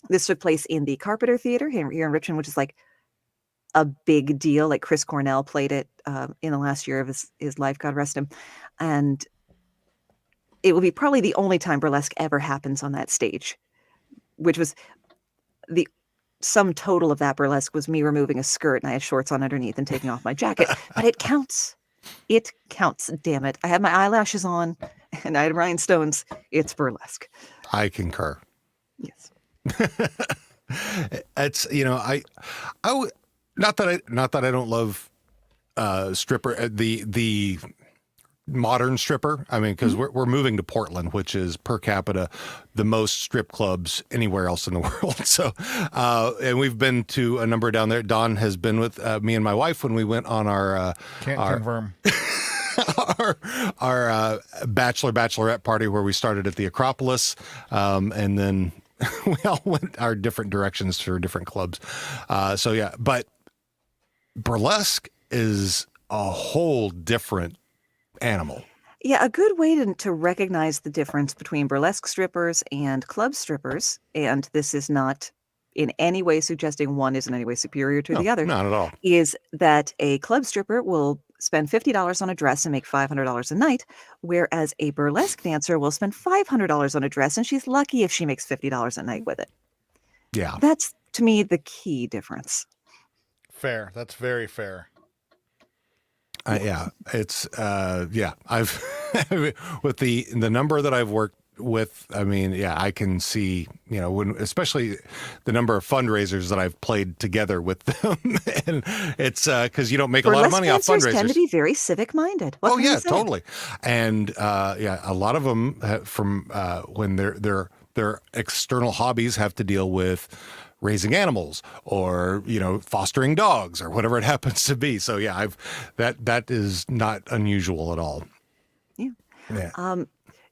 this took place in the Carpenter Theater here in Richmond, which is like a big deal. Like Chris Cornell played it in the last year of his life, God rest him, and it will be probably the only time burlesque ever happens on that stage, which was the sum total of that burlesque was me removing a skirt and I had shorts on underneath and taking off my jacket. But it counts. It counts. Damn it. I had my eyelashes on and I had rhinestones. It's burlesque. I concur. Yes. It's, not that I don't love stripper, the modern stripper. I mean, because we're moving to Portland, which is per capita the most strip clubs anywhere else in the world. So, and we've been to a number down there. Dawn has been with me and my wife when we went on our Confirm. our bachelorette party where we started at the Acropolis, and then we all went our different directions for different clubs. So yeah, but burlesque is a whole different animal. Yeah, a good way to recognize the difference between burlesque strippers and club strippers, and this is not in any way suggesting one is in any way superior to the other. Not at all. Is that a club stripper will spend $50 on a dress and make $500 a night, whereas a burlesque dancer will spend $500 on a dress and she's lucky if she makes $50 a night with it. Yeah. That's, to me, the key difference. Fair. That's very fair. Yeah, it's I've with the number that I've worked with, I mean, yeah, I can see, when especially the number of fundraisers that I've played together with them, and it's because you don't make a lot of money off fundraisers. Tend to be very civic minded. Oh yeah, totally, and a lot of them from when their external hobbies have to deal with raising animals or fostering dogs or whatever it happens to be. So yeah, that is not unusual at all. Yeah.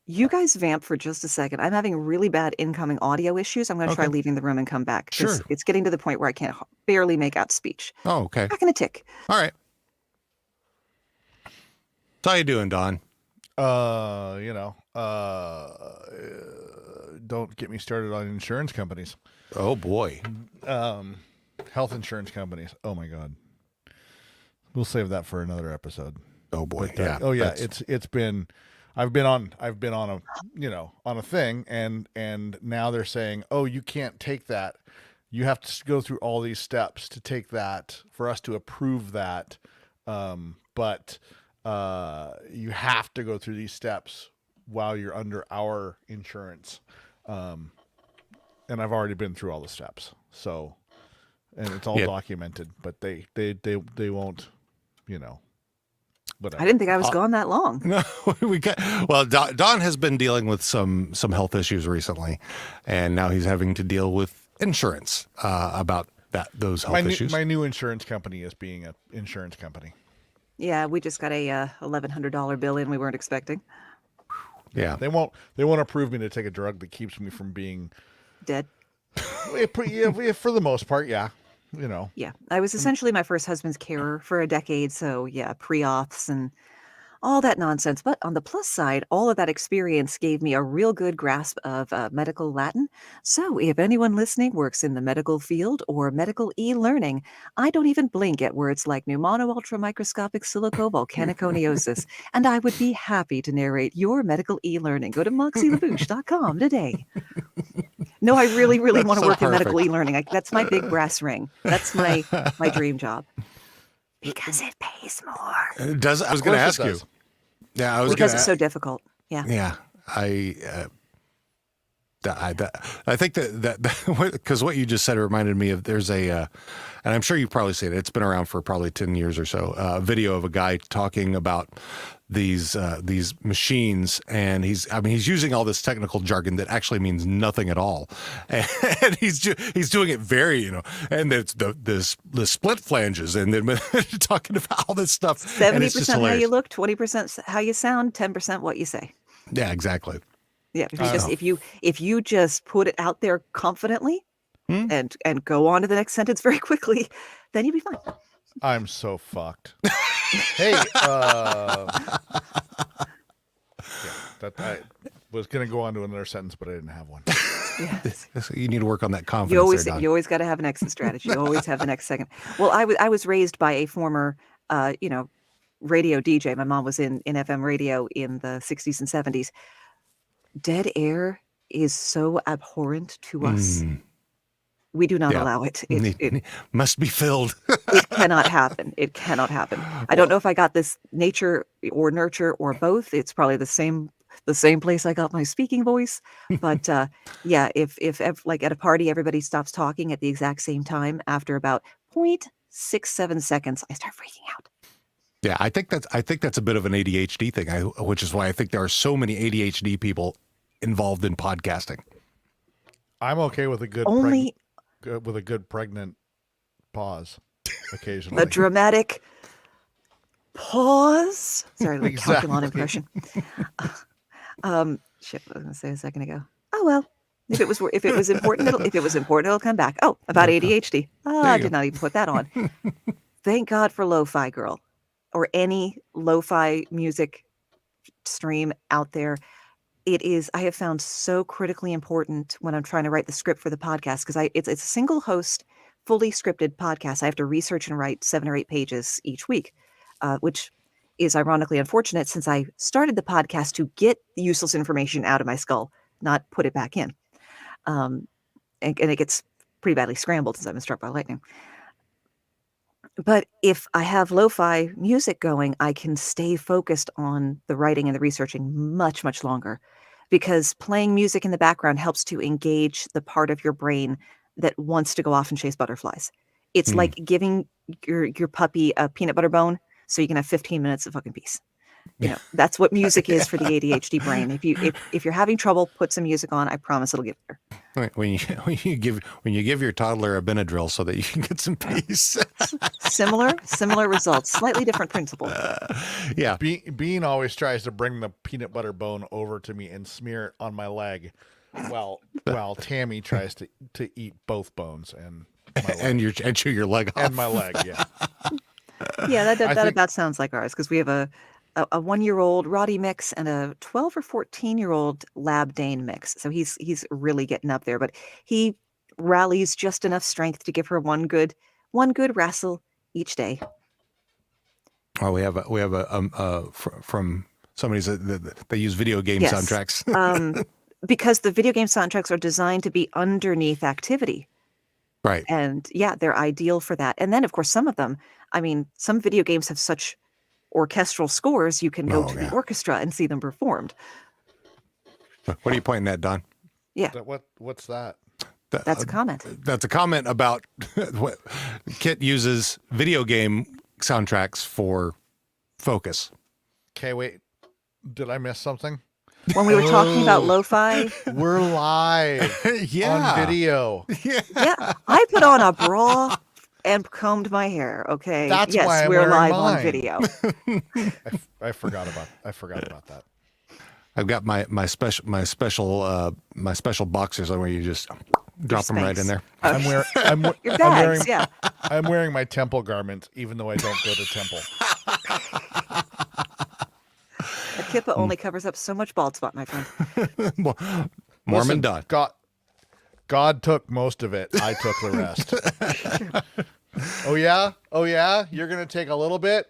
You guys vamp for just a second. I'm having really bad incoming audio issues. I'm going to try leaving the room and come back. Sure. It's getting to the point where I can't barely make out speech. Oh, okay. Back in a tick. All right. So how you doing, Don? Don't get me started on insurance companies. Oh boy. Health insurance companies. Oh my God. We'll save that for another episode. Oh boy. But, it's been I've been on a on a thing and now they're saying, "Oh, you can't take that. You have to go through all these steps to take that for us to approve that. But you have to go through these steps while you're under our insurance." And I've already been through all the steps. So, and it's all documented, but they won't, whatever. I didn't think I was gone that long. No, Don has been dealing with some health issues recently, and now he's having to deal with insurance about those health issues. My new insurance company is being an insurance company. Yeah, we just got a $1,100 bill in we weren't expecting. Yeah, They won't approve me to take a drug that keeps me from being Dead. yeah, for the most part, yeah. You know. Yeah, I was essentially my first husband's carer for a decade, so yeah, pre-auths and all that nonsense. But on the plus side, all of that experience gave me a real good grasp of medical Latin. So if anyone listening works in the medical field or medical e-learning, I don't even blink at words like pneumono-ultramicroscopic silicovolcaniconiosis, and I would be happy to narrate your medical e-learning. Go to moxielabouche.com today. No, I really, really That's want to so work in medical perfect. e-learning. That's my big brass ring. That's my dream job. Because it pays more. it does. I was going to course ask it you. does. Yeah, I was Because going it's so difficult. Yeah. Yeah, I think that because what you just said reminded me of there's and I'm sure you've probably seen it. It's been around for probably 10 years or so. A video of a guy talking about these machines, and he's using all this technical jargon that actually means nothing at all, and he's doing it very and it's the split flanges, and then talking about all this stuff. 70% how you look, 20% how you sound, 10% what you say. Yeah, exactly. Yeah, if you just put it out there confidently and go on to the next sentence very quickly, then you'll be fine. I'm so fucked. Hey, yeah, I was going to go on to another sentence, but I didn't have one. Yes. You need to work on that confidence. You always got to have an exit strategy. You always have the next second. Well, I was raised by a former, radio DJ. My mom was in FM radio in the 60s and 70s. Dead air is so abhorrent to us. We do not allow it. It must be filled. it cannot happen. It cannot happen. I don't know if I got this nature or nurture or both. It's probably the same place I got my speaking voice. But yeah, if like at a party, everybody stops talking at the exact same time, after about 0.67 seconds, I start freaking out. Yeah, I think that's a bit of an ADHD thing, which is why I think there are so many ADHD people involved in podcasting. I'm okay with a good pregnant pause occasionally. A dramatic pause. Sorry, like Exactly. Calculon impression. Shit, what was I going to say a second ago? Oh well, if it was important, it'll come back. Oh, about ADHD. Oh, I did not even put that on. Thank God for Lo-Fi Girl, or any lo-fi music stream out there. I have found so critically important when I'm trying to write the script for the podcast, because it's a single host, fully scripted podcast. I have to research and write 7 or 8 pages each week, which is ironically unfortunate, since I started the podcast to get useless information out of my skull, not put it back in. And it gets pretty badly scrambled since I've been struck by lightning. But if I have lo-fi music going, I can stay focused on the writing and the researching much, much longer, because playing music in the background helps to engage the part of your brain that wants to go off and chase butterflies. It's like giving your puppy a peanut butter bone so you can have 15 minutes of fucking peace. That's what music is for the ADHD brain. If you're having trouble, put some music on. I promise it'll get better. When you give your toddler a Benadryl so that you can get some peace. Similar results, slightly different principle. Yeah. Bean always tries to bring the peanut butter bone over to me and smear it on my leg, while Tammy tries to eat both bones and chew your leg off. and my leg. Yeah. Yeah, that about sounds like ours, because we have a 1-year-old Roddy mix and a 12 or 14-year-old Lab Dane mix. So he's really getting up there, but he rallies just enough strength to give her one good wrestle each day. Oh, we have from somebody that they use video game soundtracks. Because the video game soundtracks are designed to be underneath activity. Right. And yeah, they're ideal for that. And then of course some video games have such orchestral scores, you can go to the orchestra and see them performed. What are you pointing at, Don? Yeah. What's that? That's a comment. That's a comment about what Kit uses video game soundtracks for Focus. Okay, wait. Did I miss something? When we were talking about lo-fi, We're live on video. yeah, I put on a bra and combed my hair. Okay, That's yes, why I'm we're wearing live mine. on video. I forgot about that. I've got my special boxers on where you just drop them right in there. Okay. Your I'm bags, wearing, yeah. I'm wearing my temple garment, even though I don't go to temple. A kippah only covers up so much bald spot, my friend. Mormon Listen, done. God took most of it. I took the rest. Oh yeah. You're gonna take a little bit.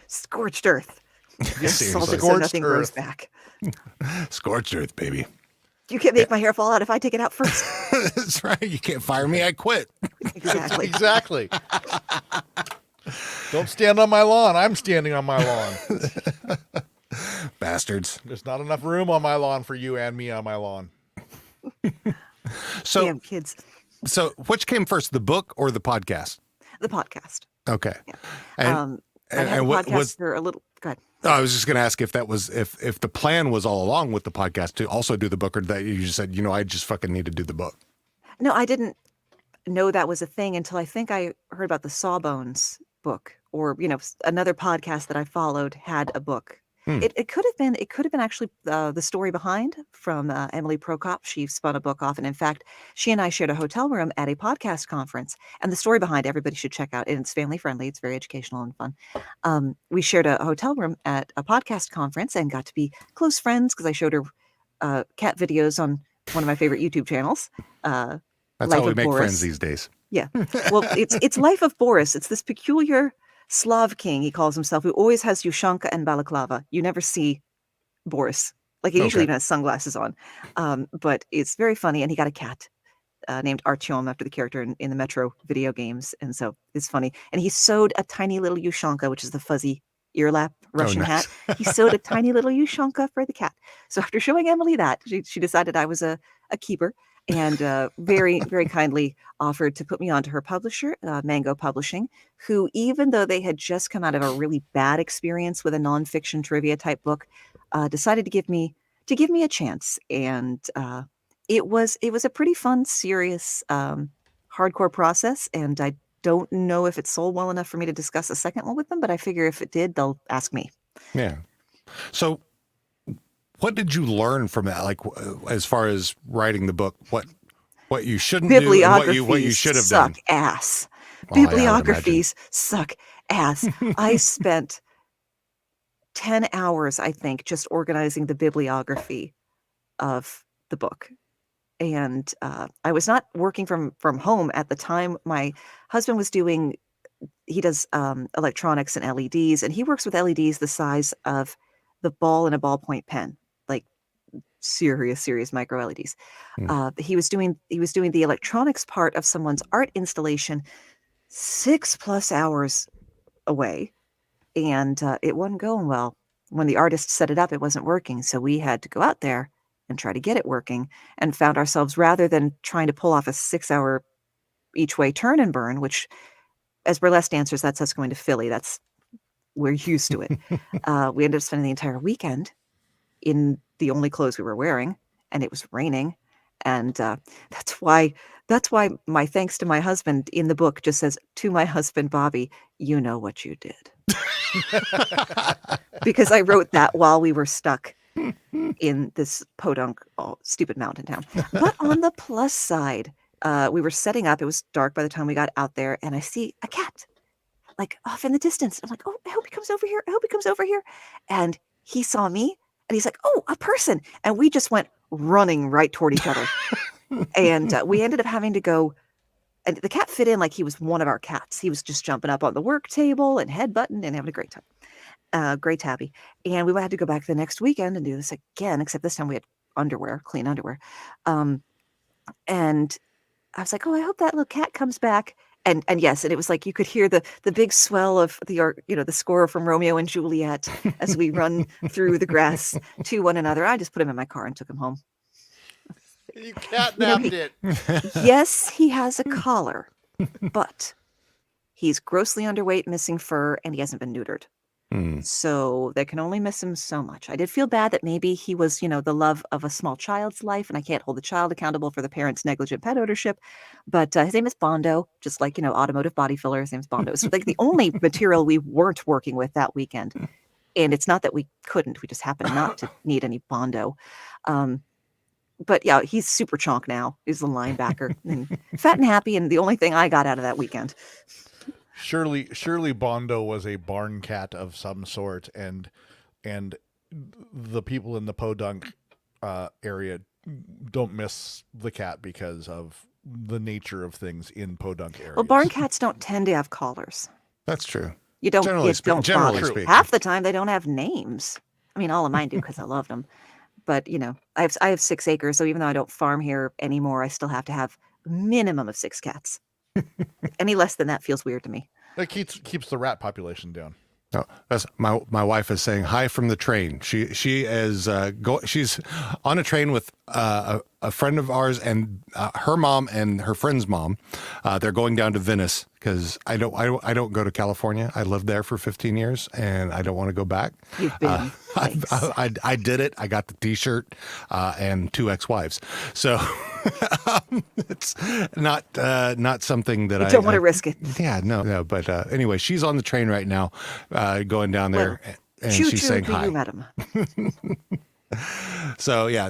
Scorched earth. Seriously. Salted so Scorched nothing grows earth. back. Scorched earth, baby. You can't make my hair fall out if I take it out first. That's right. You can't fire me. I quit. Exactly. Exactly. Don't stand on my lawn. I'm standing on my lawn. Bastards. There's not enough room on my lawn for you and me on my lawn. So, Damn kids. so which came first, the book or the podcast? The podcast. Okay. Yeah. And, I had a what podcast was? for a little. Go ahead. I was just going to ask if that was if the plan was all along with the podcast to also do the book, or that you just said, I just fucking need to do the book. No, I didn't know that was a thing until I think I heard about the Sawbones book, or another podcast that I followed had a book. It could have been actually the story behind from Emily Prokop. She spun a book off, and in fact, she and I shared a hotel room at a podcast conference. And the story behind, everybody should check out. And it's family friendly. It's very educational and fun. We shared a hotel room at a podcast conference and got to be close friends because I showed her cat videos on one of my favorite YouTube channels. That's Life how we of make Boris. friends these days. Yeah. Well, it's Life of Boris. It's this peculiar Slav king, he calls himself, who always has Yushanka and balaclava. You never see Boris. Like, he usually even has sunglasses on. But it's very funny. And he got a cat named Artyom after the character in the Metro video games. And so it's funny. And he sewed a tiny little Yushanka, which is the fuzzy earlap Russian nice. hat. He sewed a tiny little Yushanka for the cat. So after showing Emily that, she decided I was a keeper. And very, very kindly offered to put me onto her publisher, Mango Publishing, who, even though they had just come out of a really bad experience with a nonfiction trivia type book, decided to give me a chance. And it was a pretty fun, serious, hardcore process. And I don't know if it sold well enough for me to discuss a second one with them, but I figure if it did, they'll ask me. Yeah. So, what did you learn from that? Like, as far as writing the book, what you shouldn't do, and what you should have done. Suck ass. Well, yeah, I would Bibliographies suck ass. I spent 10 hours, I think, just organizing the bibliography of the book. And I was not working from home at the time. My husband was he does electronics and LEDs, and he works with LEDs the size of the ball in a ballpoint pen, like serious micro LEDs. He was doing the electronics part of someone's art installation 6+ hours away, and it wasn't going well. When the artist set it up, it wasn't working, so we had to go out there and try to get it working, and found ourselves, rather than trying to pull off a 6-hour each way turn and burn, which as burlesque dancers, that's us going to Philly. We're used to it. We ended up spending the entire weekend in the only clothes we were wearing, and it was raining. And that's why my thanks to my husband in the book just says, "To my husband, Bobby, you know what you did." Because I wrote that while we were stuck in this podunk, stupid mountain town. But on the plus side, we were setting up. It was dark by the time we got out there, and I see a cat, like, off in the distance. I'm like, "Oh, I hope he comes over here. I hope he comes over here." And he saw me, and he's like, "Oh, a person." And we just went running right toward each other. And we ended up having to go, and the cat fit in like he was one of our cats. He was just jumping up on the work table and headbutting and having a great time. Great tabby. And we had to go back the next weekend and do this again, except this time we had underwear, clean underwear. And I was like, "Oh, I hope that little cat comes back." And yes, and it was like you could hear the big swell of the score from Romeo and Juliet as we run through the grass to one another. I just put him in my car and took him home. You catnapped it. Yes, he has a collar, but He's grossly underweight, missing fur, and he hasn't been neutered. So they can only miss him so much. I did feel bad that maybe he was, the love of a small child's life, and I can't hold the child accountable for the parent's negligent pet ownership. But his name is Bondo, just like, automotive body filler. His name's Bondo. It's like the only material we weren't working with that weekend. And it's not that we couldn't. We just happened not to need any Bondo. But yeah, he's super chonk now. He's the linebacker and fat and happy. And the only thing I got out of that weekend. Surely Bondo was a barn cat of some sort, and the people in the Podunk area don't miss the cat because of the nature of things in Podunk areas. Well, barn cats don't tend to have collars. That's true. You don't Generally bother. speaking. Half the time they don't have names. I mean, all of mine do because I love them. But I have 6 acres, so even though I don't farm here anymore, I still have to have a minimum of 6 cats. Any less than that feels weird to me. It keeps the rat population down. No, that's my wife is saying hi from the train. She is she's on a train with a friend of ours and her mom and her friend's mom. They're going down to Venice because I don't go to California. I lived there for 15 years and I don't want to go back. You've been. I did it. I got the T-shirt and 2 ex-wives. So it's not something that I don't want to risk it. Yeah, no. But anyway, she's on the train right now, going down there, and she's saying hi. You, madam. So yeah,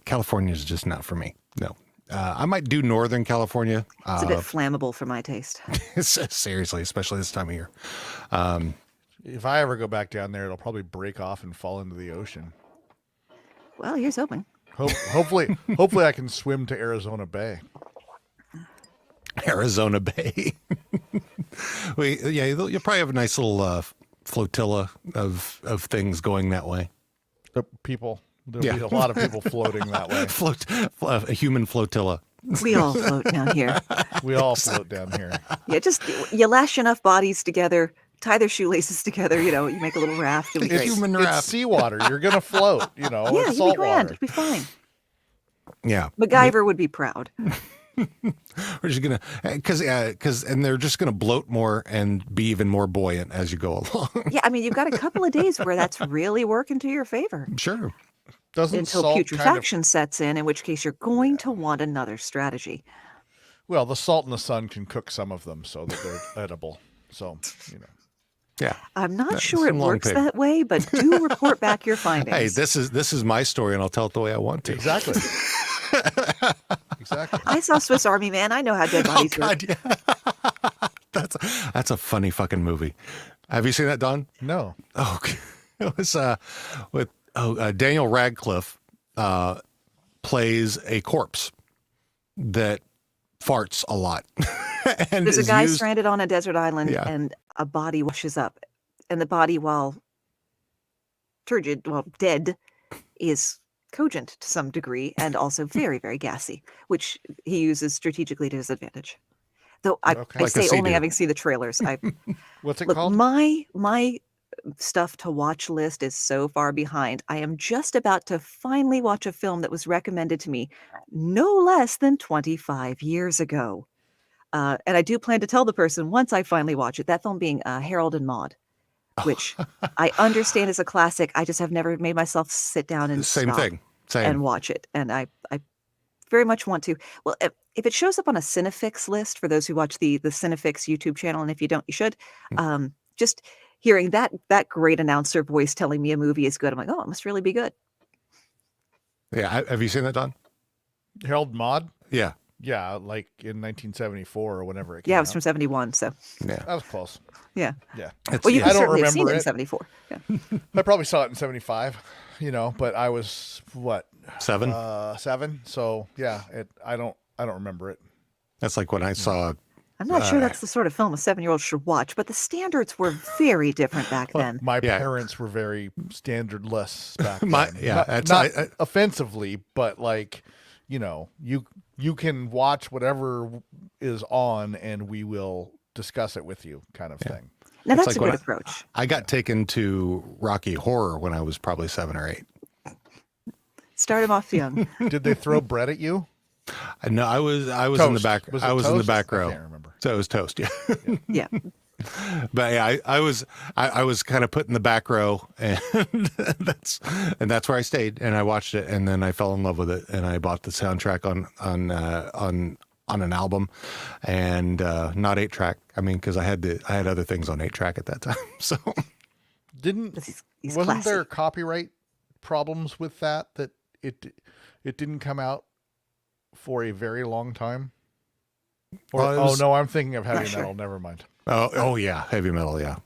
California is just not for me. No. I might do Northern California. It's a bit flammable for my taste. Seriously, especially this time of year. If I ever go back down there, it'll probably break off and fall into the ocean. Well, here's hoping. Hopefully I can swim to Arizona Bay. Arizona Bay. You'll probably have a nice little flotilla of things going that way. The people. There'll be a lot of people floating that way. A human flotilla. We all float down here. We all float down here. Yeah, just you lash enough bodies together, tie their shoelaces together, you make a little raft. It'll be great. Human It's raft. seawater. You're going to float, Yeah, it's you'll be salt grand. water. It'll be fine. Yeah. MacGyver would be proud. We're just gonna, and they're just gonna bloat more and be even more buoyant as you go along. Yeah, I mean, you've got a couple of days where that's really working to your favor. Sure. Until salt putrefaction sets in which case you're going to want another strategy. Well, the salt in the sun can cook some of them so that they're edible. So, Yeah. I'm not sure it works that way, but do report back your findings. Hey, this is my story, and I'll tell it the way I want to. Exactly. Exactly. I saw Swiss Army Man. I know how dead bodies work. Yeah. That's a funny fucking movie. Have you seen that, Don? No. Oh, it was with Daniel Radcliffe plays a corpse that farts a lot. And there's a guy stranded on a desert island, and a body washes up, and the body, while dead, is cogent to some degree and also very, very gassy, which he uses strategically to his advantage. Though I say only having seen the trailers. What's it called? My stuff to watch list is so far behind. I am just about to finally watch a film that was recommended to me no less than 25 years ago. And I do plan to tell the person once I finally watch it, that film being Harold and Maude, which I understand is a classic. I just have never made myself sit down and and watch it. And I very much want to. Well, if it shows up on a Cinefix list, for those who watch the Cinefix YouTube channel, and if you don't, you should, just hearing that great announcer voice telling me a movie is good, I'm like, oh, it must really be good. Yeah. Have you seen that, Don? Harold Maude? Yeah. Yeah, like in 1974 or whenever it came Yeah, it out. was from 71, so. Yeah. That was close. Yeah. Yeah. Well, you I can don't certainly have seen remember it in it. 74. Yeah. I probably saw it in 75, but I was, what? 7? 7. So, yeah, I don't remember it. That's like when I saw... I'm not sure that's the sort of film a 7-year-old should watch, but the standards were very different back then. My parents were very standardless back then. Not offensively, but like, you can watch whatever is on and we will discuss it with you kind of thing. Now, that's a good approach. I got taken to Rocky Horror when I was probably 7 or 8. Start him off young. Did they throw bread at you? No, I was Toast. in the back. Was it I was in the Toast? back row. I can't remember. So it was Toast. Yeah. Yeah. But yeah, I was kind of put in the back row, and that's where I stayed, and I watched it, and then I fell in love with it, and I bought the soundtrack on an album, and not 8-track. I mean, because I had other things on 8-track at that time. So He's wasn't classy. there copyright problems with that it didn't come out for a very long time? Or, no, I'm thinking of heavy metal. Never mind. Oh yeah, heavy metal. Yeah.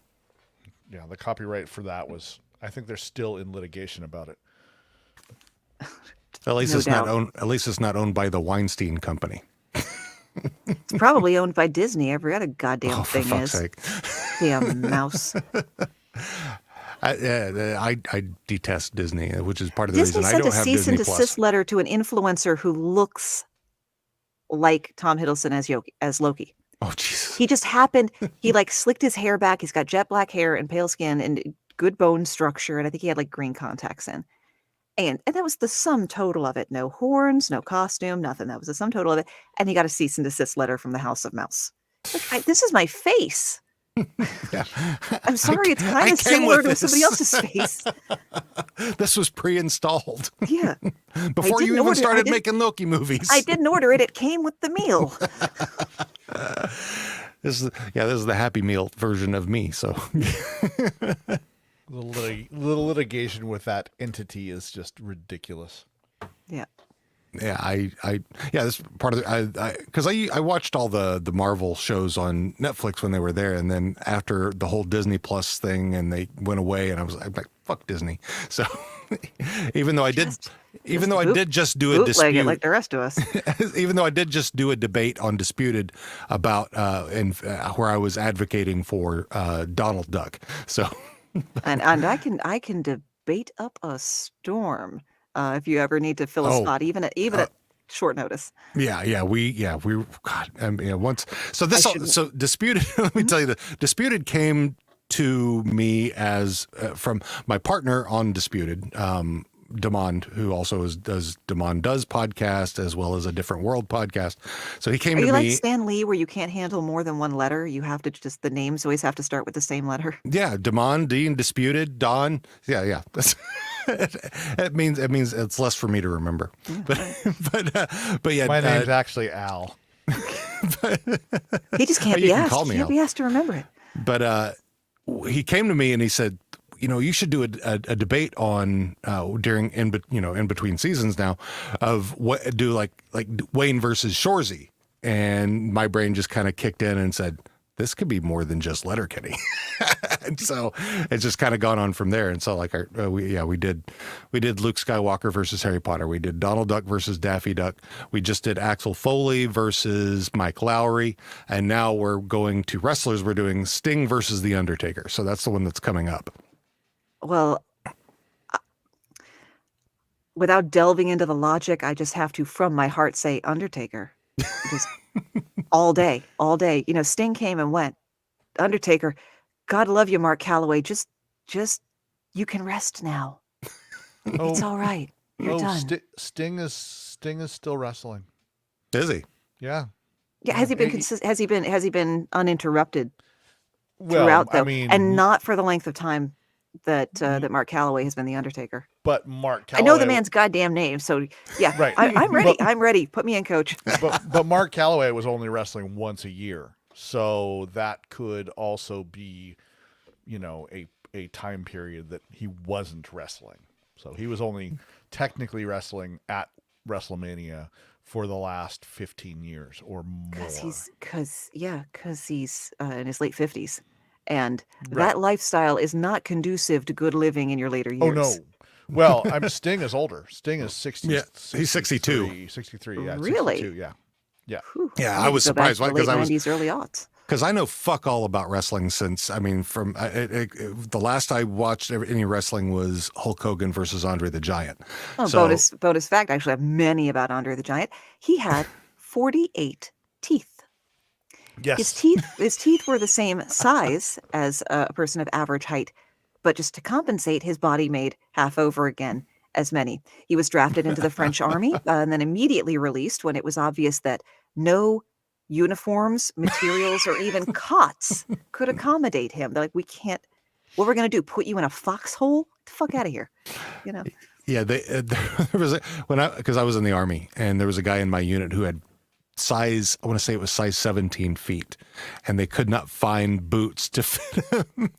Yeah, the copyright for that was. I think they're still in litigation about it. At least No it's doubt. not owned. At least it's not owned by the Weinstein Company. It's probably owned by Disney. Every other goddamn Oh, for thing fuck's is. sake! Damn mouse. I detest Disney, which is part of the Disney reason I sent don't a have cease Disney and Plus. desist letter to an influencer who looks like Tom Hiddleston as Loki. Oh Jesus! He just happened. He like slicked his hair back. He's got jet black hair and pale skin and good bone structure. And I think he had like green contacts in. And that was the sum total of it. No horns, no costume, nothing. That was the sum total of it. And he got a cease and desist letter from the House of Mouse. Like, this is my face. Yeah. I'm sorry, it's I kind of came similar with to this. somebody else's face. This was pre-installed Yeah. before you didn't even order- I started didn't- making Loki movies. I didn't order it. It came with the meal. This is the Happy Meal version of me. So Little litigation with that entity is just ridiculous. Yeah. yeah, this part of because I watched all the Marvel shows on Netflix when they were there, and then after the whole Disney Plus thing, and they went away, and I'm like, fuck Disney. So even though I did just do a Bootleg dispute, it like the rest of us. even though I did just do a debate on Disputed about where I was advocating for Donald Duck. So and I can debate up a storm if you ever need to fill a Oh. spot, even at short notice. we God, once. So this shouldn't- so Disputed. Let me tell you, the Disputed came to me as from my partner on Disputed. Demond, who also does podcast as well as a Different World podcast. So he came Are to you me. like Stan Lee, where you can't handle more than one letter? You have to the names always have to start with the same letter. Yeah, Demond, Dean, Disputed, Don. Yeah. That's, it means it's less for me to remember. But yeah, My name's actually Al. He just can't You be can asked. call me Can't Al. be asked to remember it. But he came to me and he said, you should do a debate on during in between seasons now of what do like Wayne versus Shoresy. And my brain just kind of kicked in and said, this could be more than just Letterkenny. And so it's just kind of gone on from there. And so like we did Luke Skywalker versus Harry Potter. We did Donald Duck versus Daffy Duck. We just did Axel Foley versus Mike Lowry. And now we're going to wrestlers. We're doing Sting versus The Undertaker. So that's the one that's coming up. Well, without delving into the logic, I just have to, from my heart, say Undertaker. Just all day. Sting came and went. Undertaker, God love you, Mark Calloway. Just, you can rest now. It's all right. You're done. Sting is still wrestling. Is he? Yeah. Yeah, has he been has he been uninterrupted Well, throughout though, I mean, and not for the length of time that Mark Calloway has been the Undertaker? but Mark I Calloway, know the man's goddamn name, so yeah, Right. I'm ready. But- I'm ready. Put me in, coach. but Mark Calloway was only wrestling once a year, so that could also be, a time period that he wasn't wrestling. So he was only technically wrestling at WrestleMania for the last 15 years or more. Because he's in his late 50s, and Right. that lifestyle is not conducive to good living in your later years. Oh no. Well, Sting is older. Sting is 60. Yeah, he's 62. 63. Yeah. Really? 62, yeah. Yeah. Whew. Yeah, I I need was to go back surprised to the because late I was 90s, early aughts. because I know fuck all about wrestling since from the last I watched any wrestling was Hulk Hogan versus Andre the Giant. Oh, So- bonus fact. I actually have many about Andre the Giant. He had 48 teeth. Yes. His teeth were the same size as a person of average height, but just to compensate, his body made half over again. as many. He was drafted into the French army and then immediately released when it was obvious that no uniforms, materials, or even cots could accommodate him. They're like, we can't, what we're going to do, put you in a foxhole? Get the fuck out of here. You know? Yeah, there was because I was in the army, and there was a guy in my unit who had size, I want to say it was size 17 feet, and they could not find boots to fit him.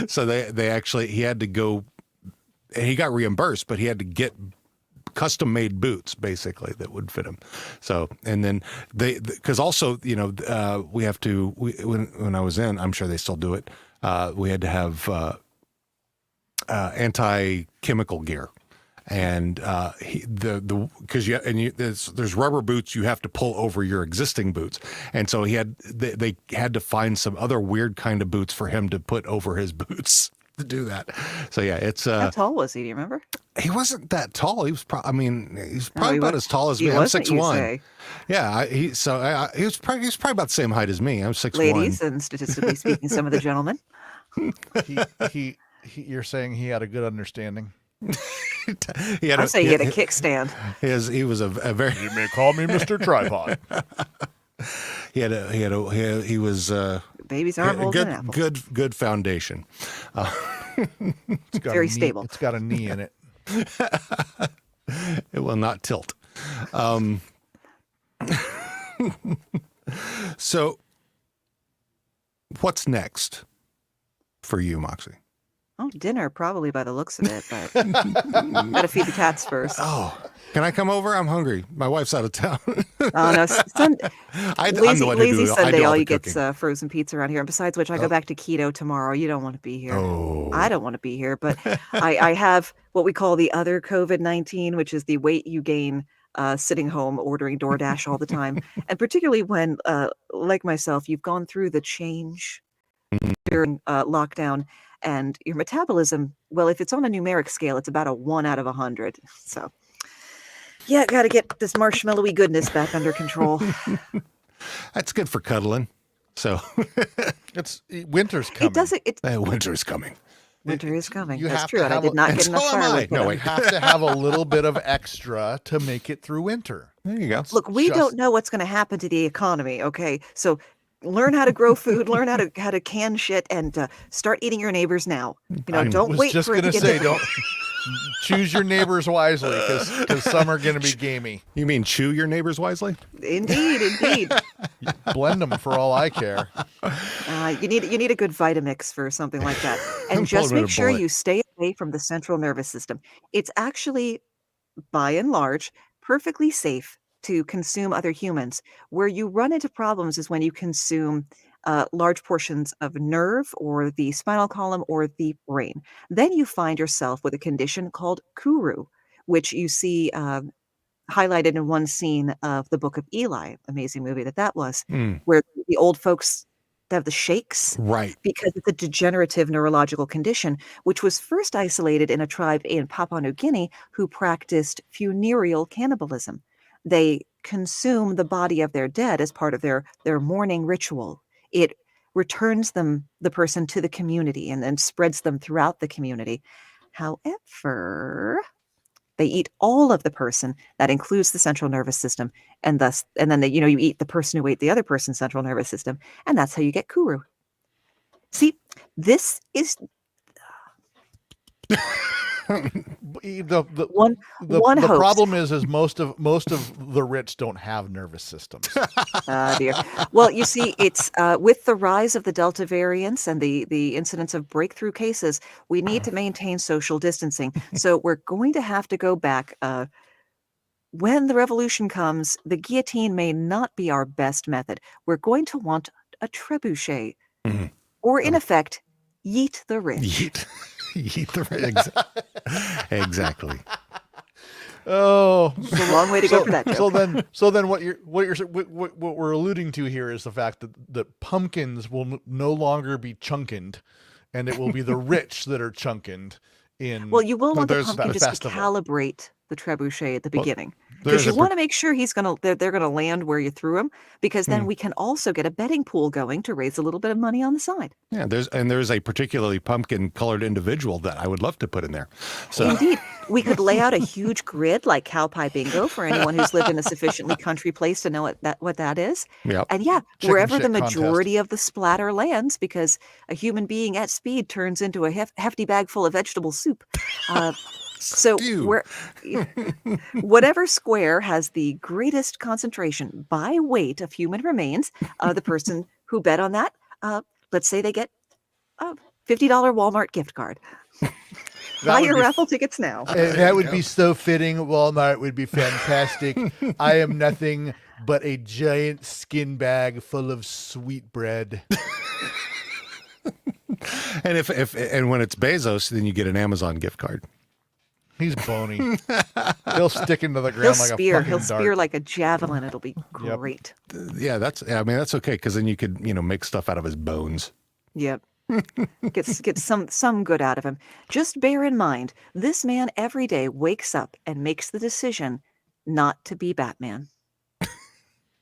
So they actually, he had to go, and he got reimbursed, but he had to get custom made boots basically that would fit him. So, and then because also, you know, when I was in, I'm sure they still do it. We had to have anti-chemical gear. And because there's rubber boots you have to pull over your existing boots, and so they had to find some other weird kind of boots for him to put over his boots to do that. So yeah, it's how tall was he? Do you remember? He wasn't that tall. He was he's probably about as tall as me. I'm 6'1". Yeah, he was probably about the same height as me. I'm 6'1". Ladies, and statistically speaking, some of the gentlemen. You're saying he had a good understanding. I'm saying he had a kickstand. He was a very. You may call me Mr. Tripod. He was baby's arm holds an apple. Good foundation. It's got very stable. It's got a knee in it. It will not tilt. So, what's next for you, Moxie? Oh, dinner, probably by the looks of it, but gotta feed the cats first. Oh, can I come over? I'm hungry. My wife's out of town. Oh, no. Lazy Sunday, all you get's frozen pizza around here. And besides which, I go back to keto tomorrow. You don't want to be here. Oh. I don't want to be here, but I have what we call the other COVID-19, which is the weight you gain sitting home ordering DoorDash all the time. And particularly when, like myself, you've gone through the change during lockdown. And your metabolism, well, if it's on a numeric scale, it's about a 1 out of 100. So, yeah, got to get this marshmallowy goodness back under control. That's good for cuddling. So, winter's coming. Winter's coming. Winter is coming. That's true. And I did not get enough firewood. No, you have to have a little bit of extra to make it through winter. There you go. Look, we don't know what's going to happen to the economy. Okay, so learn how to grow food, learn how to can shit, and start eating your neighbors now. You know, don't wait for it to get don't choose your neighbors wisely, because some are going to be gamey. You mean chew your neighbors wisely? Indeed. Blend them for all I care. You need a good Vitamix for something like that, and just make sure you stay away from the central nervous system. It's actually, by and large, perfectly safe to consume other humans. Where you run into problems is when you consume large portions of nerve or the spinal column or the brain. Then you find yourself with a condition called Kuru, which you see highlighted in one scene of the Book of Eli, amazing movie that was, where the old folks have the shakes, right? Because it's a degenerative neurological condition, which was first isolated in a tribe in Papua New Guinea who practiced funereal cannibalism. They consume the body of their dead as part of their mourning ritual. It returns the person to the community and then spreads them throughout the community. However, they eat all of the person. That includes the central nervous system, and then you eat the person who ate the other person's central nervous system, and that's how you get Kuru. See, this is the problem is most of the rich don't have nervous systems. Dear. Well, you see, it's with the rise of the Delta variants and the incidence of breakthrough cases, we need to maintain social distancing. So we're going to have to go back. When the revolution comes, the guillotine may not be our best method. We're going to want a trebuchet, or in effect, yeet the rich. Yeet the rich. Exactly. Oh, it's a long way to go for that joke. So then, what we're alluding to here is the fact that pumpkins will no longer be chunkened, and it will be the rich that are chunkened in. Well, you will want the pumpkin just to calibrate the trebuchet at the beginning. there's Because you a want to make sure they're gonna land where you threw them, because then we can also get a betting pool going to raise a little bit of money on the side. Yeah, there's a particularly pumpkin-colored individual that I would love to put in there. So Indeed, we could lay out a huge grid like cow pie bingo for anyone who's lived in a sufficiently country place to know what that is. Yep. And yeah, Chicken wherever the shit contest. majority of the splatter lands, because a human being at speed turns into a hefty bag full of vegetable soup. So Stew. whatever square has the greatest concentration by weight of human remains, the person who bet on that, let's say they get a $50 Walmart gift card. Buy would your be raffle tickets now. And that would be so fitting. Walmart would be fantastic. I am nothing but a giant skin bag full of sweet bread. And when it's Bezos, then you get an Amazon gift card. He's bony. He'll stick into the He'll ground like a spear. fucking He'll dart. spear like a javelin. It'll be great. Yeah, that's okay, because then you could make stuff out of his bones. Yep. Get some good out of him. Just bear in mind, this man every day wakes up and makes the decision not to be Batman.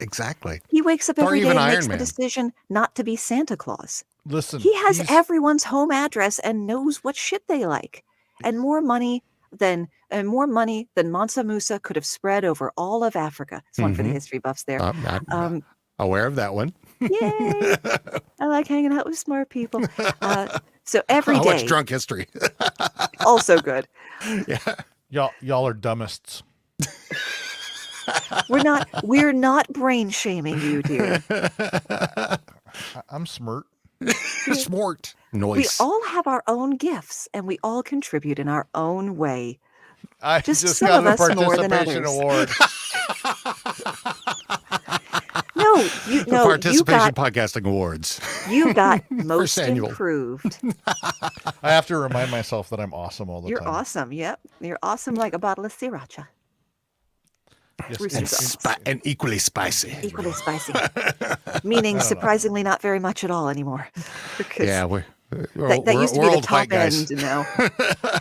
Exactly. He wakes up Or every day even and Iron makes the Man. decision not to be Santa Claus. Listen, He has he's- everyone's home address and knows what shit they like. And more money than Mansa Musa could have spread over all of Africa. It's one for the history buffs there. I'm aware of that one. Yay! I like hanging out with smart people. So every I watch day, Drunk History. also good. y'all are dummists. We're not brain shaming you, dear. I'm smart. Smart. We Noise. all have our own gifts, and we all contribute in our own way. I Just just some got of a us more than participation others. award. No, The you Participation got Podcasting Awards. you got most annual. improved. I have to remind myself that I'm awesome all the You're time. awesome. Yep, you're awesome like a bottle of sriracha. Yes, Rooster And, sauce. and equally spicy. Equally spicy. Meaning surprisingly not very much at all anymore. Because Yeah, we're that used to we're be the old white top guys. end now.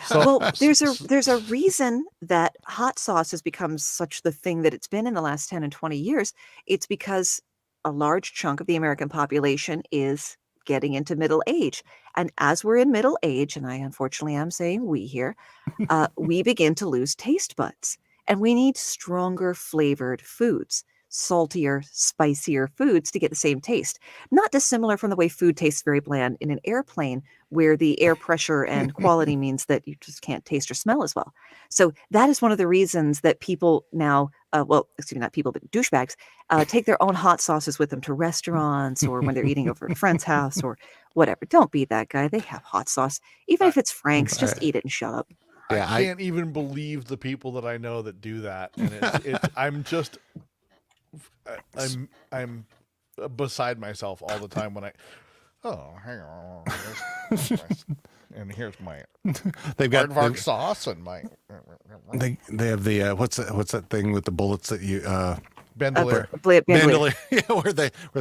So, Well, there's a reason that hot sauce has become such the thing that it's been in the last 10 and 20 years. It's because a large chunk of the American population is getting into middle age. And as we're in middle age, and I unfortunately am saying we here, we begin to lose taste buds. And we need stronger flavored foods, saltier, spicier foods to get the same taste. Not dissimilar from the way food tastes very bland in an airplane, where the air pressure and quality means that you just can't taste or smell as well. So that is one of the reasons that people now, not people, but douchebags, take their own hot sauces with them to restaurants or when they're eating over at a friend's house or whatever. Don't be that guy. They have hot sauce. Even if it's Frank's, just eat it and shut up. Yeah, I can't even believe the people that I know that do that, and I'm beside myself all the time when hang on, and here's my they've got aardvark sauce and my they have the what's that thing with the bullets that you bandolier. bandolier, yeah, where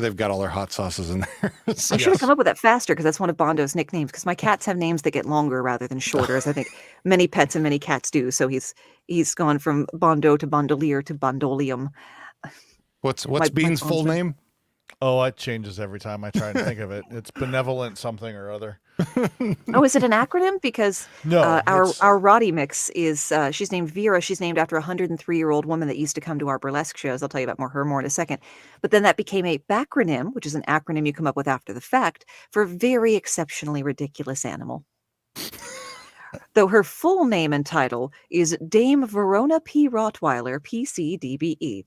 they've got all their hot sauces in there. So- I should have come up with that faster because that's one of Bondo's nicknames. Because my cats have names that get longer rather than shorter, as I think many pets and many cats do. So he's gone from Bondo to Bondolier to Bondolium. What's my Bean's full phone's name? Oh, it changes every time I try and think of it. It's benevolent something or other. Oh, is it an acronym? Because No, it's- our Roddy mix is she's named Vera. She's named after a 103-year-old woman that used to come to our burlesque shows. I'll tell you about her more in a second. But then that became a backronym, which is an acronym you come up with after the fact for very exceptionally ridiculous animal. Though her full name and title is Dame Verona P. Rottweiler, PCDBE.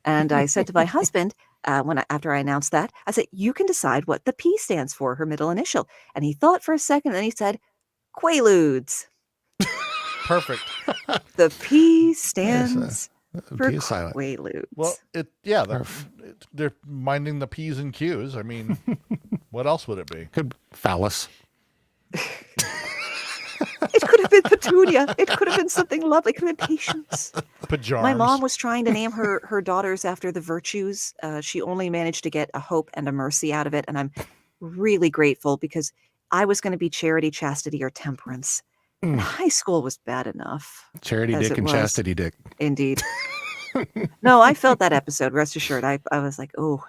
And I said to my husband, after I announced that, I said, you can decide what the P stands for, her middle initial. And he thought for a second, and then he said, Quaaludes. Perfect. The P stands for P is silent. Quaaludes. Well, they're minding the P's and Q's. I mean, what else would it be? Could phallus. It could have been Petunia. It could have been something lovely. It could have been Patience. Pajarms. My mom was trying to name her daughters after the virtues. She only managed to get a hope and a mercy out of it. And I'm really grateful because I was going to be charity, chastity, or temperance. And high school was bad enough. Charity as dick it and was. chastity dick. Indeed. No, I felt that episode. Rest assured, I was like, oh,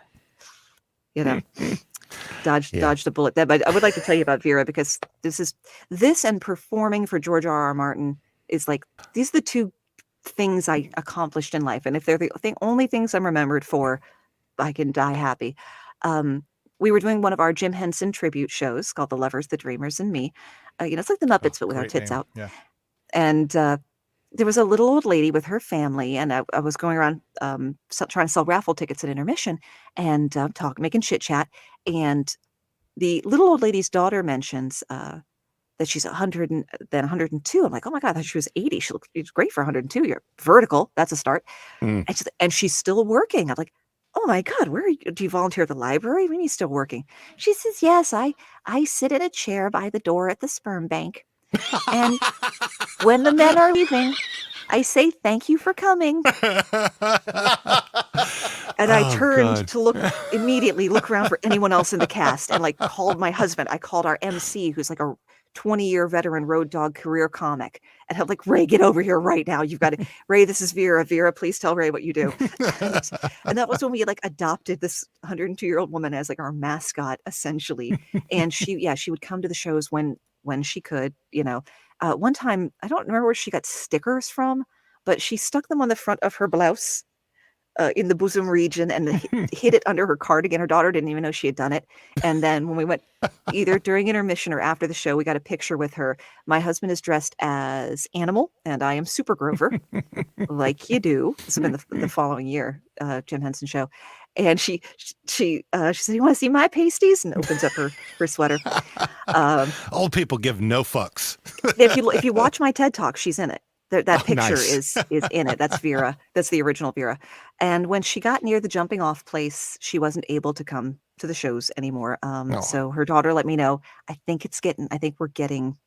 dodged a bullet there. But I would like to tell you about Vera, because this and performing for George R.R. Martin is like, these are the two things I accomplished in life. And if they're the only things I'm remembered for, I can die happy. We were doing one of our Jim Henson tribute shows called The Lovers, the Dreamers, and Me. It's like the Muppets, but with our Great tits name. out. Yeah. And there was a little old lady with her family, and I was going around trying to sell raffle tickets at intermission and making chit chat. And the little old lady's daughter mentions that she's 100 and then 102. I'm like, oh my God, I thought she was 80. She's great for 102. You're vertical. That's a start. Mm. And she's still working. I'm like, oh my God, where are you? Do you volunteer at the library? When are you still working? She says, yes, I sit in a chair by the door at the sperm bank. And when the men are leaving, I say, thank you for coming. And I turned to immediately look around for anyone else in the cast, and like called my husband. I called our MC, who's like a 20-year veteran road dog career comic, and I'm like, Ray, get over here right now. You've got to, Ray, this is Vera. Vera, please tell Ray what you do. And that was when we like adopted this 102-year-old woman as like our mascot, essentially. And she would come to the shows when she could, one time, I don't remember where she got stickers from, but she stuck them on the front of her blouse in the bosom region and hid it under her cardigan. Her daughter didn't even know she had done it. And then when we went either during intermission or after the show, we got a picture with her. My husband is dressed as Animal and I am Super Grover, like you do. This has been the following year, Jim Henson show. And she said, you want to see my pasties? And opens up her sweater. Old people give no fucks. If you watch my TED Talk, she's in it. That picture nice. is in it. That's Vera. That's the original Vera. And when she got near the jumping off place, she wasn't able to come to the shows anymore. So her daughter let me know, I think we're getting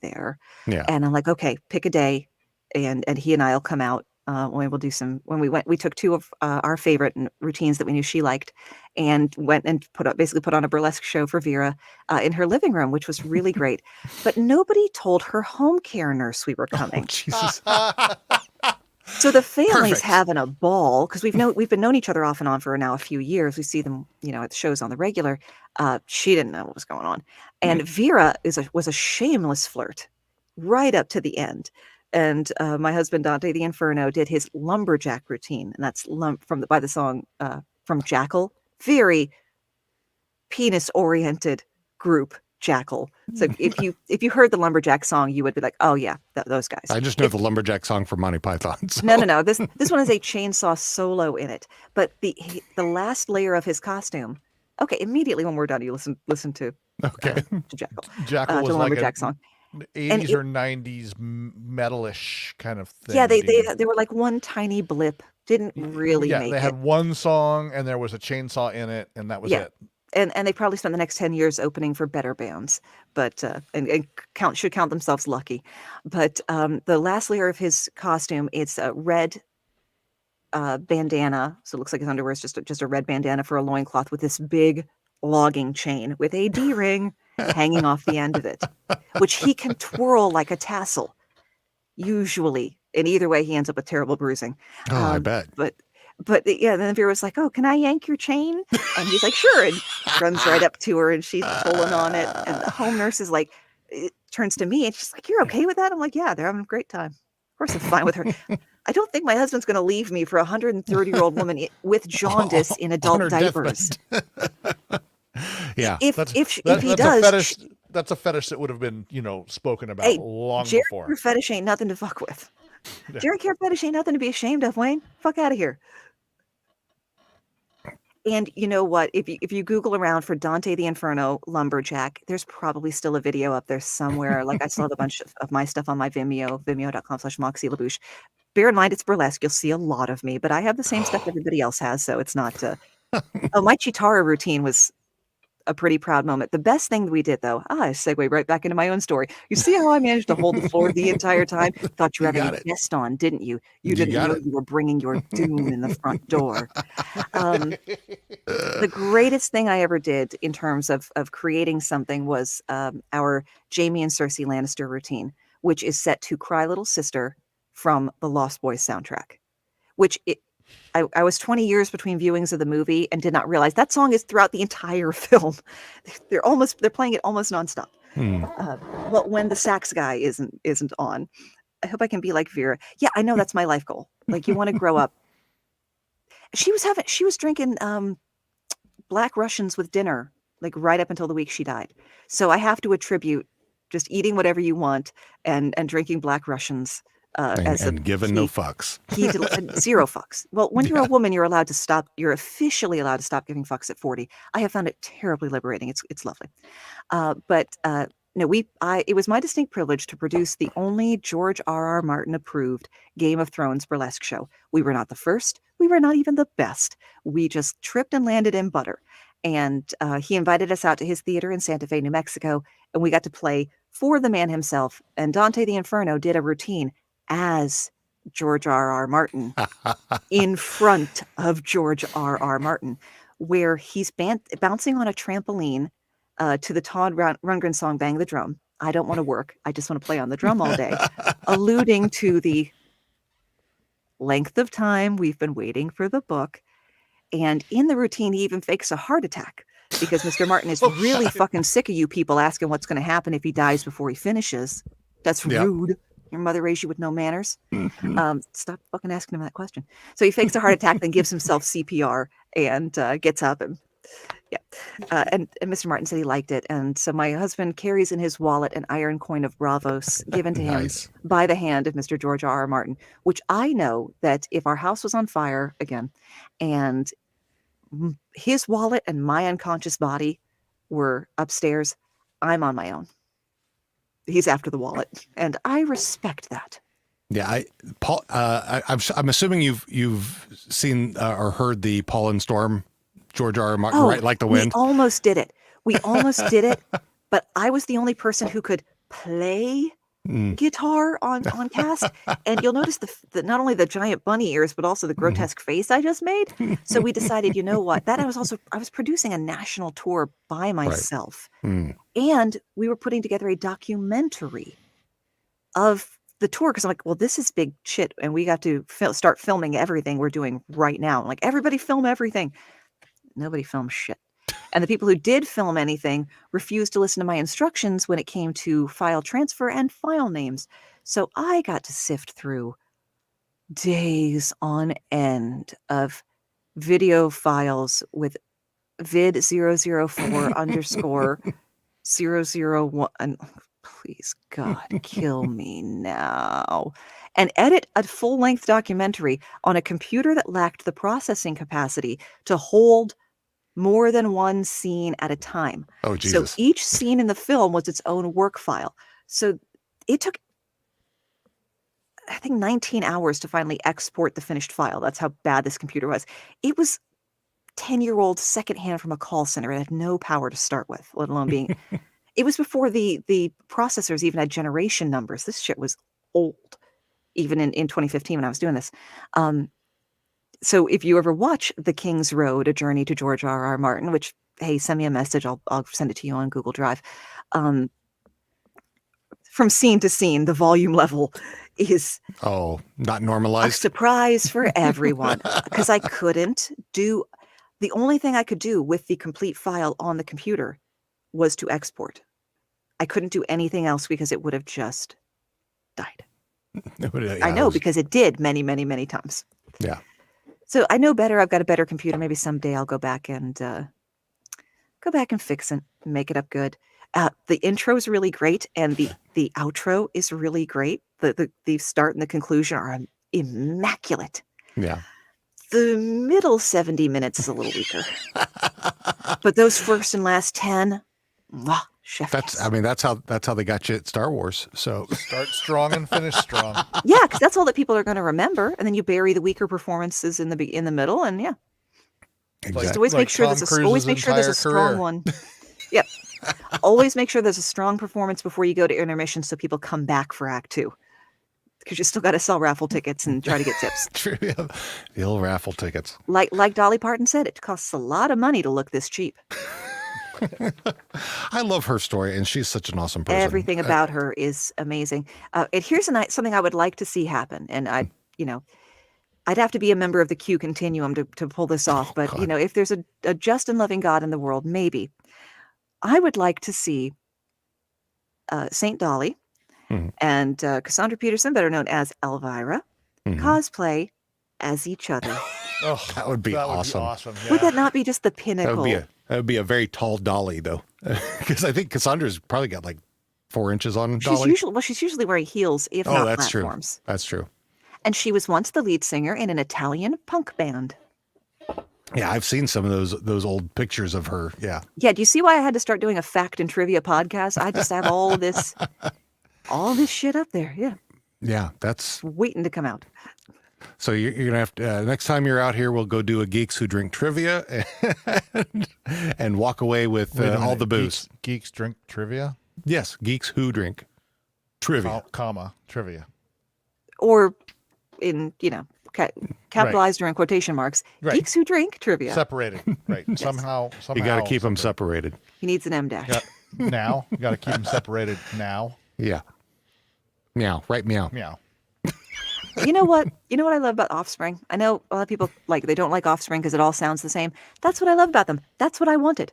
there. Yeah. And I'm like, okay, pick a day, and he and I'll come out. We took two of our favorite routines that we knew she liked, and went and put on a burlesque show for Vera in her living room, which was really great. But nobody told her home care nurse we were coming. Oh, Jesus. So the family's Perfect. having a ball, because we've been known each other off and on for now a few years. We see them, at the shows on the regular. She didn't know what was going on, and Vera was a shameless flirt right up to the end. And my husband Dante the Inferno did his lumberjack routine, and that's by the song from Jackal. Very penis-oriented group, Jackal. So if you heard the lumberjack song, you would be like, oh yeah, those guys. I just know the lumberjack song from Monty Python. So. No. This one has a chainsaw solo in it, but the last layer of his costume. Okay, immediately when we're done, you listen to Jackal. Jackal was to the like lumberjack song. 80s or 90s metalish kind of thing. Yeah, they were like one tiny blip. Didn't really make it. Yeah, they had one song and there was a chainsaw in it, and that was it. And they probably spent the next 10 years opening for better bands, but and should count themselves lucky. But the last layer of his costume, it's a red bandana, so it looks like his underwear is just a red bandana for a loincloth with this big logging chain with a D-ring hanging off the end of it, which he can twirl like a tassel, usually. And either way, he ends up with terrible bruising. I bet. But then Vera was like, oh, can I yank your chain? And he's like, sure. And runs right up to her, and she's pulling on it. And the home nurse is like, turns to me, and she's like, you're okay with that? I'm like, yeah, they're having a great time. Of course I'm fine with her. I don't think my husband's going to leave me for a 130-year-old woman with jaundis in adult diapers. Yeah. If he does, that's a fetish that would have been, spoken about long Jerry before. Care fetish ain't nothing to fuck with. Jerry Care fetish ain't nothing to be ashamed of, Wayne. Fuck out of here. And you know what? If you Google around for Dante the Inferno lumberjack, there's probably still a video up there somewhere. Like I still have a bunch of my stuff on my Vimeo, vimeo.com/Moxie LaBouche. Bear in mind, it's burlesque. You'll see a lot of me, but I have the same stuff everybody else has, so it's not. My Chitara routine was a pretty proud moment. The best thing that we did, though, I segue right back into my own story. You see how I managed to hold the floor the entire time? Thought you were You having got a it. guest on, didn't you? You You didn't got know it. you were bringing your doom in the front door. The greatest thing I ever did in terms of creating something was our Jaime and Cersei Lannister routine, which is set to Cry Little Sister from the Lost Boys soundtrack, which I was 20 years between viewings of the movie and did not realize that song is throughout the entire film. They're playing it almost nonstop. Well, when the sax guy isn't on, I hope I can be like Vera. Yeah, I know that's my life goal. Like, you want to grow up. She was drinking Black Russians with dinner, like right up until the week she died. So I have to attribute just eating whatever you want and drinking Black Russians And giving no fucks. Zero fucks. Well, when you're a woman, you're allowed to stop. You're officially allowed to stop giving fucks at 40. I have found it terribly liberating. It's lovely. No, it was my distinct privilege to produce the only George R.R. Martin approved Game of Thrones burlesque show. We were not the first. We were not even the best. We just tripped and landed in butter. And he invited us out to his theater in Santa Fe, New Mexico, and we got to play for the man himself. And Dante the Inferno did a routine as George R.R. Martin in front of George R.R. Martin, where he's bouncing on a trampoline to the Todd Rundgren song, Bang the Drum. I don't want to work. I just want to play on the drum all day, alluding to the length of time we've been waiting for the book. And in the routine, he even fakes a heart attack because Mr. Martin is really fucking sick of you people asking what's going to happen if he dies before he finishes. That's rude. Your mother raised you with no manners. Stop fucking asking him that question. So he fakes a heart attack, then gives himself CPR and gets up and and Mr. Martin said he liked it. And so my husband carries in his wallet an iron coin of Bravos given to him by the hand of Mr. George R.R. Martin, which I know that if our house was on fire again and his wallet and my unconscious body were upstairs, I'm on my own. He's after the wallet, and I respect that. Yeah, Paul. I'm assuming you've seen or heard the Paul and Storm, George R. R. Martin, right? Like the Wind. We almost did it. But I was the only person who could play guitar on cast, and you'll notice the not only the giant bunny ears, but also the grotesque face I just made. So we decided, you know what? I was producing a national tour by myself, and we were putting together a documentary of the tour because I'm like, well, this is big shit, and we got to start filming everything we're doing right now. I'm like, everybody film everything. Nobody filmed shit. And the people who did film anything refused to listen to my instructions when it came to file transfer and file names. So I got to sift through days on end of video files with vid 004 underscore 001. Please, God, kill me now. And edit a full-length documentary on a computer that lacked the processing capacity to hold more than one scene at a time. Oh, Jesus. So each scene in the film was its own work file. So it took, I think, 19 hours to finally export the finished file. That's how bad this computer was. It was 10-year-old secondhand from a call center. It had no power to start with, let alone being... It was before the processors even had generation numbers. This shit was old, even in 2015 when I was doing this. So if you ever watch The King's Road, A Journey to George R.R. Martin, which, hey, send me a message. I'll send it to you on Google Drive. From scene to scene, the volume level is... Oh, not a normalized? surprise for everyone. Because I couldn't do... The only thing I could do with the complete file on the computer was to export. I couldn't do anything else because it would have just died. I know, because it did many, many, many times. Yeah. So I know better. I've got a better computer. Maybe someday I'll go back and fix it and make it up good. The intro is really great, and the outro is really great. The start and the conclusion are immaculate. Yeah. The middle 70 minutes is a little weaker, but those first and last 10, chef kiss. That's how they got you at Star Wars. So Start strong and finish strong. Yeah, because that's all that people are going to remember, and then you bury the weaker performances in the middle, and exactly. just always make sure there's a strong one. Always make sure there's a strong performance before you go to intermission so people come back for Act 2. Because you still got to sell raffle tickets and try to get tips. Trivia, the old raffle tickets. Like Dolly Parton said, it costs a lot of money to look this cheap. I love her story, and she's such an awesome person. Everything about her is amazing. And here's something I would like to see happen. And I'd have to be a member of the Q continuum to pull this off. But, God. if there's a just and loving God in the world, maybe. I would like to see St. Dolly and Cassandra Peterson, better known as Elvira, cosplay as each other. Oh, That would be awesome. Yeah. Would that not be just the pinnacle? That would be a very tall Dolly, though, because I think Cassandra's probably got like 4 inches on Dolly. She's usually wearing heels, if not that's platforms. true. That's true. And she was once the lead singer in an Italian punk band. Yeah, I've seen some of those old pictures of her. Yeah. Yeah, do you see why I had to start doing a fact and trivia podcast? I just have all this shit up there. Yeah, Yeah, that's waiting to come out. so you're gonna have to next time you're out here, we'll go do a Geeks Who Drink trivia and walk away with Wait a all minute, the booze. Geeks drink trivia, Yes, Geeks Who Drink trivia. comma trivia. Or in, capitalized or in quotation marks, Right. geeks who drink trivia. Separated, right? Somehow, You got to keep them separated. He needs an M dash. Now you got to keep them separated. Now, Yeah. Meow. Right. Meow. meow. You know what? You know what I love about Offspring? I know a lot of people they don't like Offspring because it all sounds the same. That's what I love about them. That's what I wanted.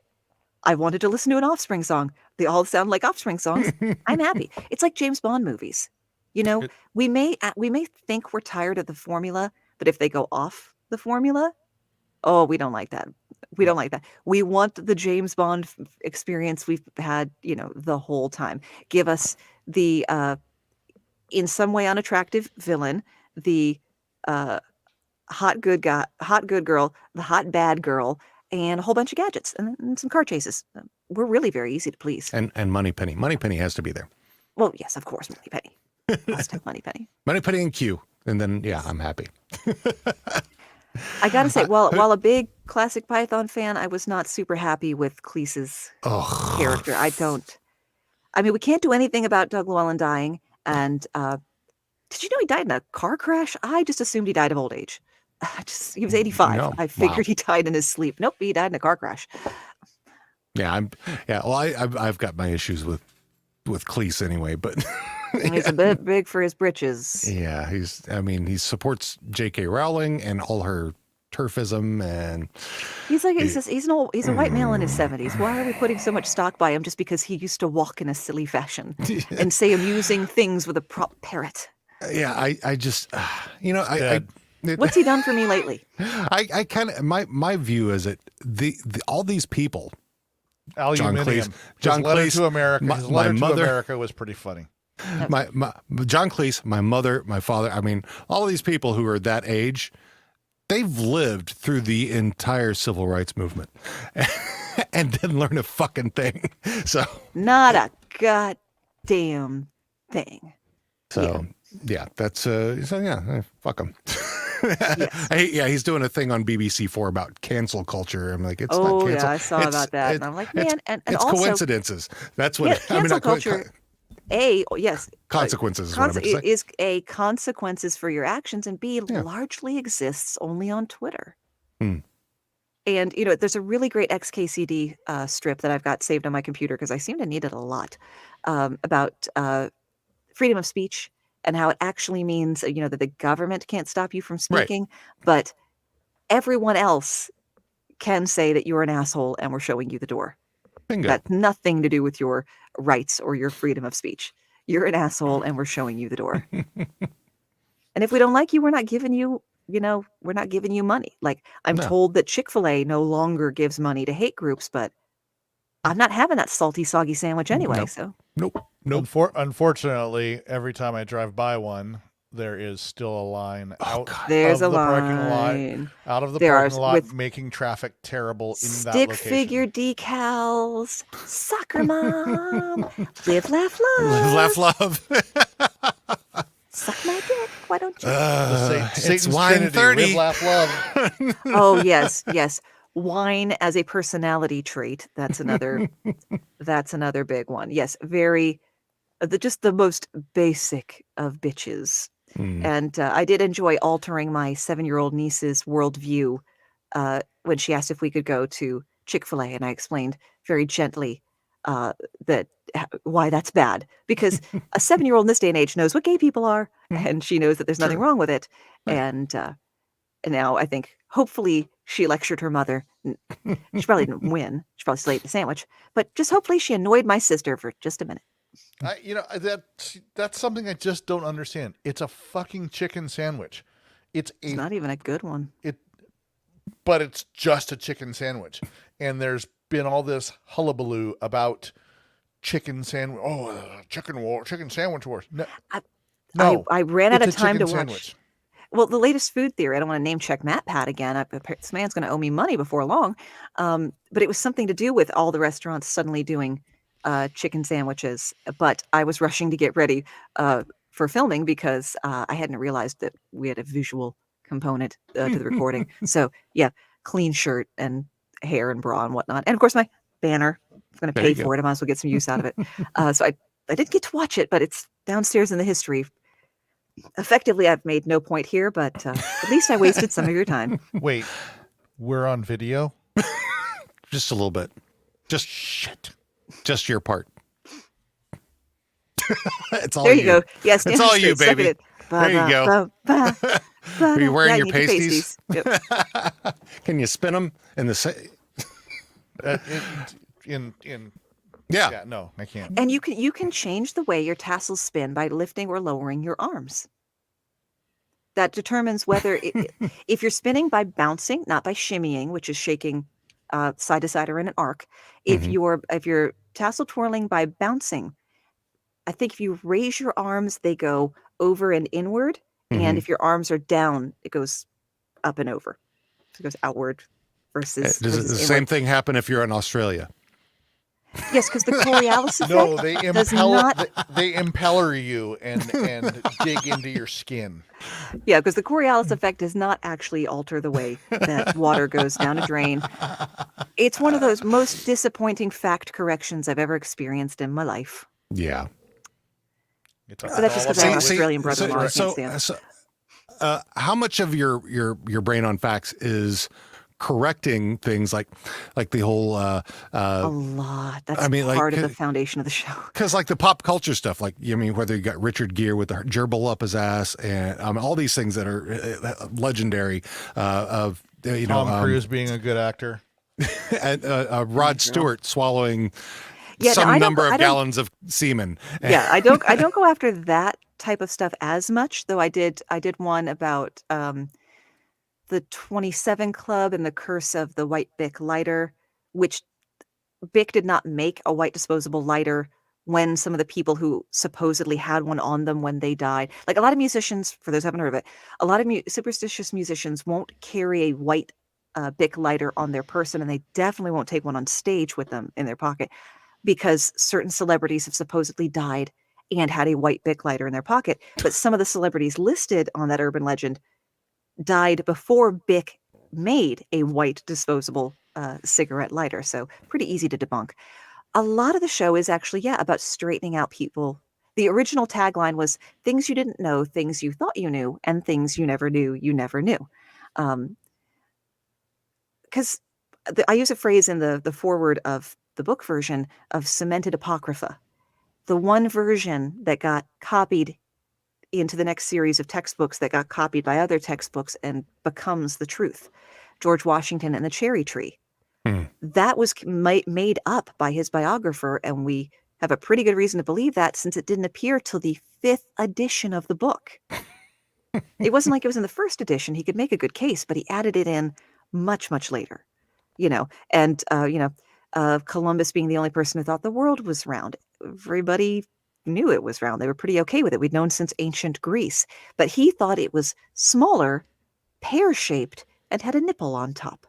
I wanted to listen to an Offspring song. They all sound like Offspring songs. I'm happy. It's like James Bond movies. We may think we're tired of the formula, but if they go off the formula, we don't like that. We don't like that. We want the James Bond experience we've had, the whole time. Give us the in some way unattractive villain, the hot good girl, the hot bad girl, and a whole bunch of gadgets and some car chases. We're really very easy to please. And Moneypenny. Moneypenny has to be there. Well, yes, of course, Moneypenny. Must have Moneypenny. Moneypenny and Q. And then, yeah, I'm happy. I gotta say, while a big classic Python fan, I was not super happy with Cleese's character. We can't do anything about Doug Llewellyn dying. And did you know he died in a car crash? I just assumed he died of old age. He was 85. No. I figured Wow. he died in his sleep. Nope, he died in a car crash. Yeah, well, I've got my issues with Cleese anyway, but He's a bit big for his britches. yeah, he supports J.K. Rowling and all her turfism, and He's a white male in his 70s. Why are we putting so much stock by him just because he used to walk in a silly fashion and say amusing things with a prop parrot? yeah, I just What's he done for me lately? I kind of my view is that the all these people, John Aluminium. Cleese, His letter to America. my His letter to mother- America was pretty funny. my John Cleese, my mother, my father. I mean, all of these people who are that age, they've lived through the entire civil rights movement and didn't learn a fucking thing. So Not a goddamn thing. yeah, that's fuck him. Yes. He's doing a thing on BBC4 about cancel culture. I'm like, it's not Oh, cancel. yeah, I saw about that. And I'm like, man, and it's also, coincidences. That's what cancel not culture, yes. consequences is what I'm going to say. Is A, consequences for your actions, and B, largely exists only on Twitter. Hmm. And, there's a really great XKCD strip that I've got saved on my computer because I seem to need it a lot about freedom of speech and how it actually means, that the government can't stop you from speaking, but everyone else can say that you're an asshole and we're showing you the door. Bingo. That's nothing to do with your rights or your freedom of speech. You're an asshole and we're showing you the door. And if we don't like you, we're not giving you, we're not giving you money. Like I'm told that Chick-fil-A no longer gives money to hate groups, but I'm not having that salty, soggy sandwich anyway. Nope. So Nope. Unfortunately, every time I drive by one, there is still a line out there's of a the line. parking lot, out of the There parking are lot, with making traffic terrible in that stick location. figure decals, soccer mom, live, laugh, love. Laugh, love. Suck my dick. Why don't you? It's Satan's wine Trinity, 30. live, laugh, love. Oh, yes, yes. Wine as a personality trait. That's another big one. Yes, very just the most basic of bitches. And I did enjoy altering my 7-year-old niece's worldview when she asked if we could go to Chick-fil-A, and I explained very gently that why that's bad, because a 7-year-old in this day and age knows what gay people are, and she knows that there's nothing wrong with it. Right. And now I think hopefully she lectured her mother. She probably didn't win. She probably still ate the sandwich, but just hopefully she annoyed my sister for just a minute. That's something I just don't understand. It's a fucking chicken sandwich. It's not even a good one. But it's just a chicken sandwich. And there's been all this hullabaloo about chicken sandwich. Oh, chicken sandwich wars. No, I ran out of time to watch. Sandwich. Well, the latest food theory, I don't want to name check MatPat again. This man's going to owe me money before long. But it was something to do with all the restaurants suddenly doing chicken sandwiches. But I was rushing to get ready for filming because I hadn't realized that we had a visual component to the recording. So yeah, clean shirt and hair and bra and whatnot. And of course my banner. I'm going to pay for it. I might as well get some use out of it. So I didn't get to watch it, but it's downstairs in the history. Effectively, I've made no point here, but at least I wasted some of your time. Wait, we're on video? Just a little bit. Just shit. Just your part. It's all there you go. Yes, it's all you, baby. There you go. Are you wearing your pasties? Yep. Can you spin them in the same? Yeah, no, I can't. And you can change the way your tassels spin by lifting or lowering your arms. That determines whether if you're spinning by bouncing, not by shimmying, which is shaking side to side or in an arc. If you're tassel twirling by bouncing, I think if you raise your arms, they go over and inward, and if your arms are down, it goes up and over. So it goes outward versus. Does the same thing happen if you're in Australia? Yes, because the Coriolis effect. No, they impeller you and dig into your skin. Yeah, because the Coriolis effect does not actually alter the way that water goes down a drain. It's one of those most disappointing fact corrections I've ever experienced in my life. Yeah. But that's just because I have an Australian brother-in-law. So, how much of your brain on facts is correcting things like the whole a lot. That's part of the foundation of the show. Because like the pop culture stuff, whether you got Richard Gere with the gerbil up his ass and all these things that are legendary of Tom Cruise being a good actor and Rod Stewart swallowing some number of gallons of semen. Yeah, I don't go after that type of stuff as much, though I did one about the 27 Club and the curse of the white Bic lighter, which Bic did not make a white disposable lighter when some of the people who supposedly had one on them when they died. Like a lot of musicians, for those who haven't heard of it, a lot of superstitious musicians won't carry a white Bic lighter on their person, and they definitely won't take one on stage with them in their pocket because certain celebrities have supposedly died and had a white Bic lighter in their pocket. But some of the celebrities listed on that urban legend died before Bic made a white disposable cigarette lighter. So pretty easy to debunk. A lot of the show is actually, about straightening out people. The original tagline was things you didn't know, things you thought you knew, and things you never knew you never knew. Because I use a phrase in the foreword of the book version of cemented apocrypha. The one version that got copied into the next series of textbooks that got copied by other textbooks and becomes the truth. George Washington and the Cherry Tree. That was made up by his biographer, and we have a pretty good reason to believe that since it didn't appear till the 5th edition of the book. It wasn't like it was in the first edition. He could make a good case, but he added it in much, much later. Columbus being the only person who thought the world was round. Everybody knew it was round. They were pretty okay with it. We'd known since ancient Greece. But he thought it was smaller, pear-shaped, and had a nipple on top.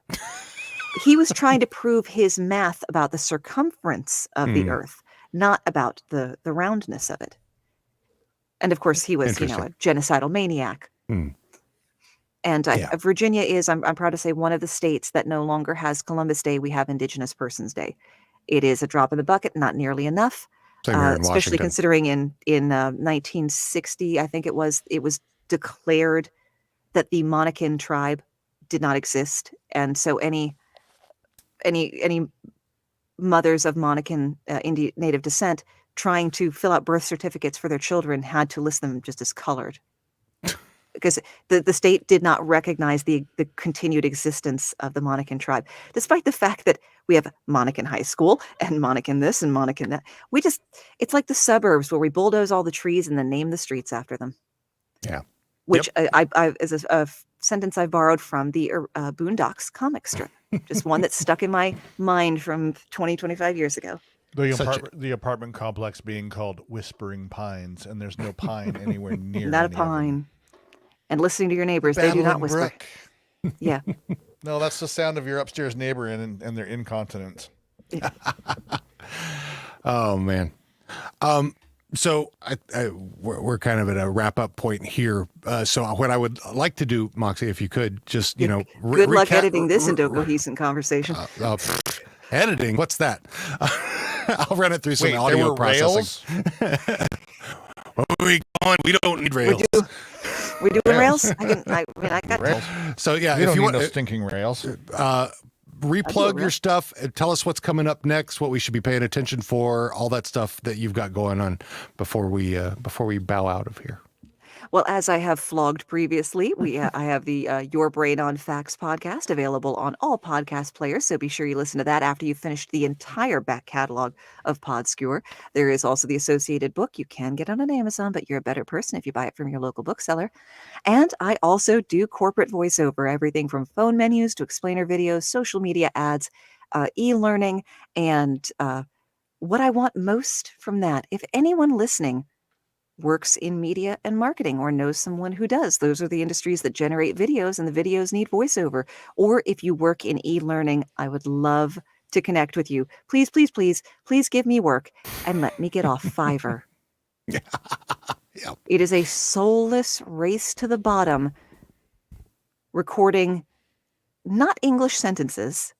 He was trying to prove his math about the circumference of the Earth, not about the roundness of it. And of course, he was, a genocidal maniac. And Yeah. Virginia is, I'm proud to say, one of the states that no longer has Columbus Day. We have Indigenous Persons Day. It is a drop in the bucket, not nearly enough, Same here in especially Washington. considering in 1960, I think it was declared that the Monacan tribe did not exist, and so any mothers of Monacan Indian native descent trying to fill out birth certificates for their children had to list them just as colored, because the state did not recognize the continued existence of the Monacan tribe, despite the fact that we have Monacan High School and Monacan this and Monacan that. It's like the suburbs where we bulldoze all the trees and then name the streets after them. Yeah. Which I is a sentence I borrowed from the Boondocks comic strip. Just one that's stuck in my mind from 25 years ago. The apartment complex being called Whispering Pines, and there's no pine anywhere near. Not a pine. And listening to your neighbors, they do not whisper. Brook. Yeah. No, that's the sound of your upstairs neighbor and their incontinence. Oh man. So we're kind of at a wrap up point here. So what I would like to do, Moxie, if you could just, good luck editing this into a cohesive conversation. Editing? What's that? I'll run it through some audio there were processing. Where are we going? We don't need rails. We doing rails? I got rails. So yeah, if you want no stinking rails. Replug your stuff and tell us what's coming up next, what we should be paying attention for, all that stuff that you've got going on before we bow out of here. Well, as I have flogged previously, I have the Your Brain on Facts podcast available on all podcast players, so be sure you listen to that after you've finished the entire back catalog of PodScure. There is also the associated book. You can get it on Amazon, but you're a better person if you buy it from your local bookseller. And I also do corporate voiceover, everything from phone menus to explainer videos, social media ads, e-learning, and what I want most from that, if anyone listening works in media and marketing or knows someone who does. Those are the industries that generate videos, and the videos need voiceover. Or if you work in e-learning, I would love to connect with you. Please, please, please, please give me work and let me get off Fiverr. Yep. It is a soulless race to the bottom, recording not English sentences,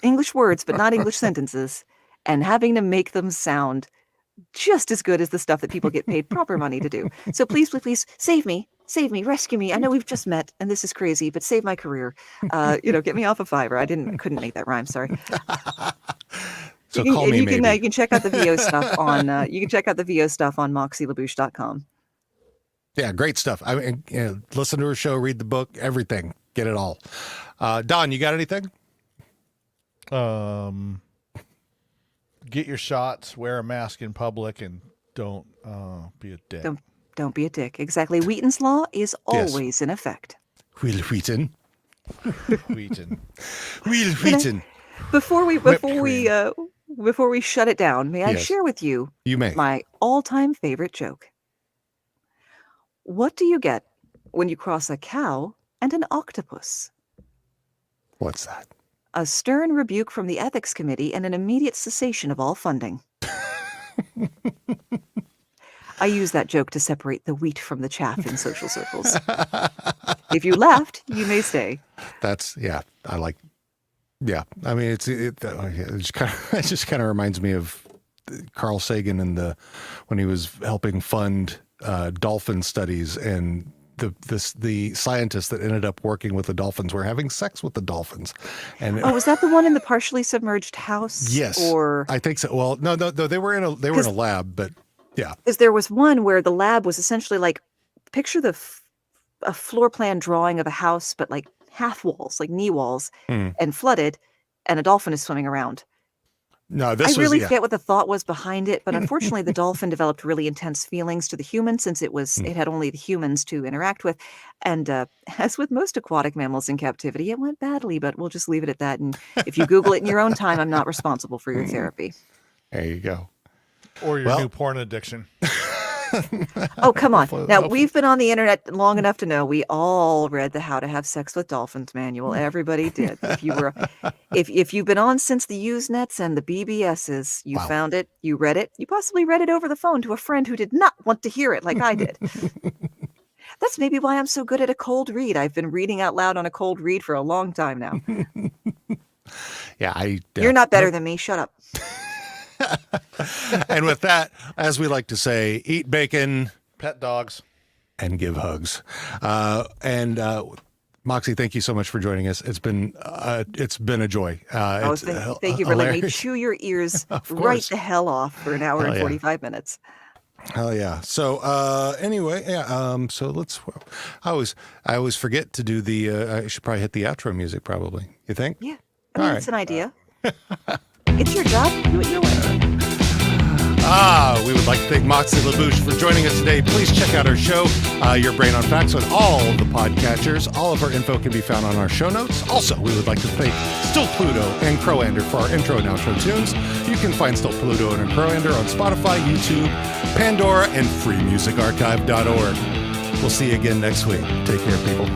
English words, but not English sentences, and having to make them sound just as good as the stuff that people get paid proper money to do. So please, please, please save me, rescue me. I know we've just met and this is crazy, but save my career. Get me off of Fiverr. Couldn't make that rhyme. Sorry. So call me. You can check out the VO stuff on. You can check out the VO stuff on MoxieLaBouche.com. Yeah, great stuff. I mean, listen to her show, read the book, everything. Get it all. Don, you got anything? Get your shots, wear a mask in public, and don't be a dick. Don't be a dick. Exactly. Wheaton's law is always in effect. Will Wheaton. Wheaton. Will Wheaton. Before we shut it down, may I share with you my all-time favorite joke? What do you get when you cross a cow and an octopus? What's that? A stern rebuke from the ethics committee and an immediate cessation of all funding. I use that joke to separate the wheat from the chaff in social circles. If you laughed, you may stay. I like. Yeah, I mean, it just kind of reminds me of Carl Sagan and when he was helping fund dolphin studies, and the scientists that ended up working with the dolphins were having sex with the dolphins. And was that the one in the partially submerged house? Yes, or I think so. Well, no, they were in a lab, but yeah, because there was one where the lab was essentially like, picture a floor plan drawing of a house, but like half walls, like knee walls, and flooded, and a dolphin is swimming around. No, I really forget what the thought was behind it, but unfortunately the dolphin developed really intense feelings to the human, since it had only the humans to interact with. And as with most aquatic mammals in captivity, it went badly, but we'll just leave it at that. And if you Google it in your own time, I'm not responsible for your therapy. There you go. Or your new porn addiction. Oh, come on. Now, we've been on the internet long enough to know we all read the How to Have Sex with Dolphins manual. Everybody did. If you've been on since the Usenets and the BBSs, you found it, you read it, you possibly read it over the phone to a friend who did not want to hear it like I did. That's maybe why I'm so good at a cold read. I've been reading out loud on a cold read for a long time now. Yeah, You're not better than me. Shut up. And with that, as we like to say, eat bacon, Pet dogs. and give hugs. Moxie, thank you so much for joining us. It's been a joy. Thank you for letting me chew your ears right the hell off for an hour and 45 minutes. Hell yeah. So anyway, yeah. So let's. I always forget to do the. I should probably hit the outro music. Probably. You think? Yeah. I mean, All it's an idea. It's your job. Do it your way. We would like to thank Moxie LaBouche for joining us today. Please check out our show, Your Brain on Facts, on all the podcatchers. All of our info can be found on our show notes. Also, we would like to thank Still Pluto and Crowander for our intro and outro tunes. You can find Still Pluto and Crowander on Spotify, YouTube, Pandora, and freemusicarchive.org. We'll see you again next week. Take care, people.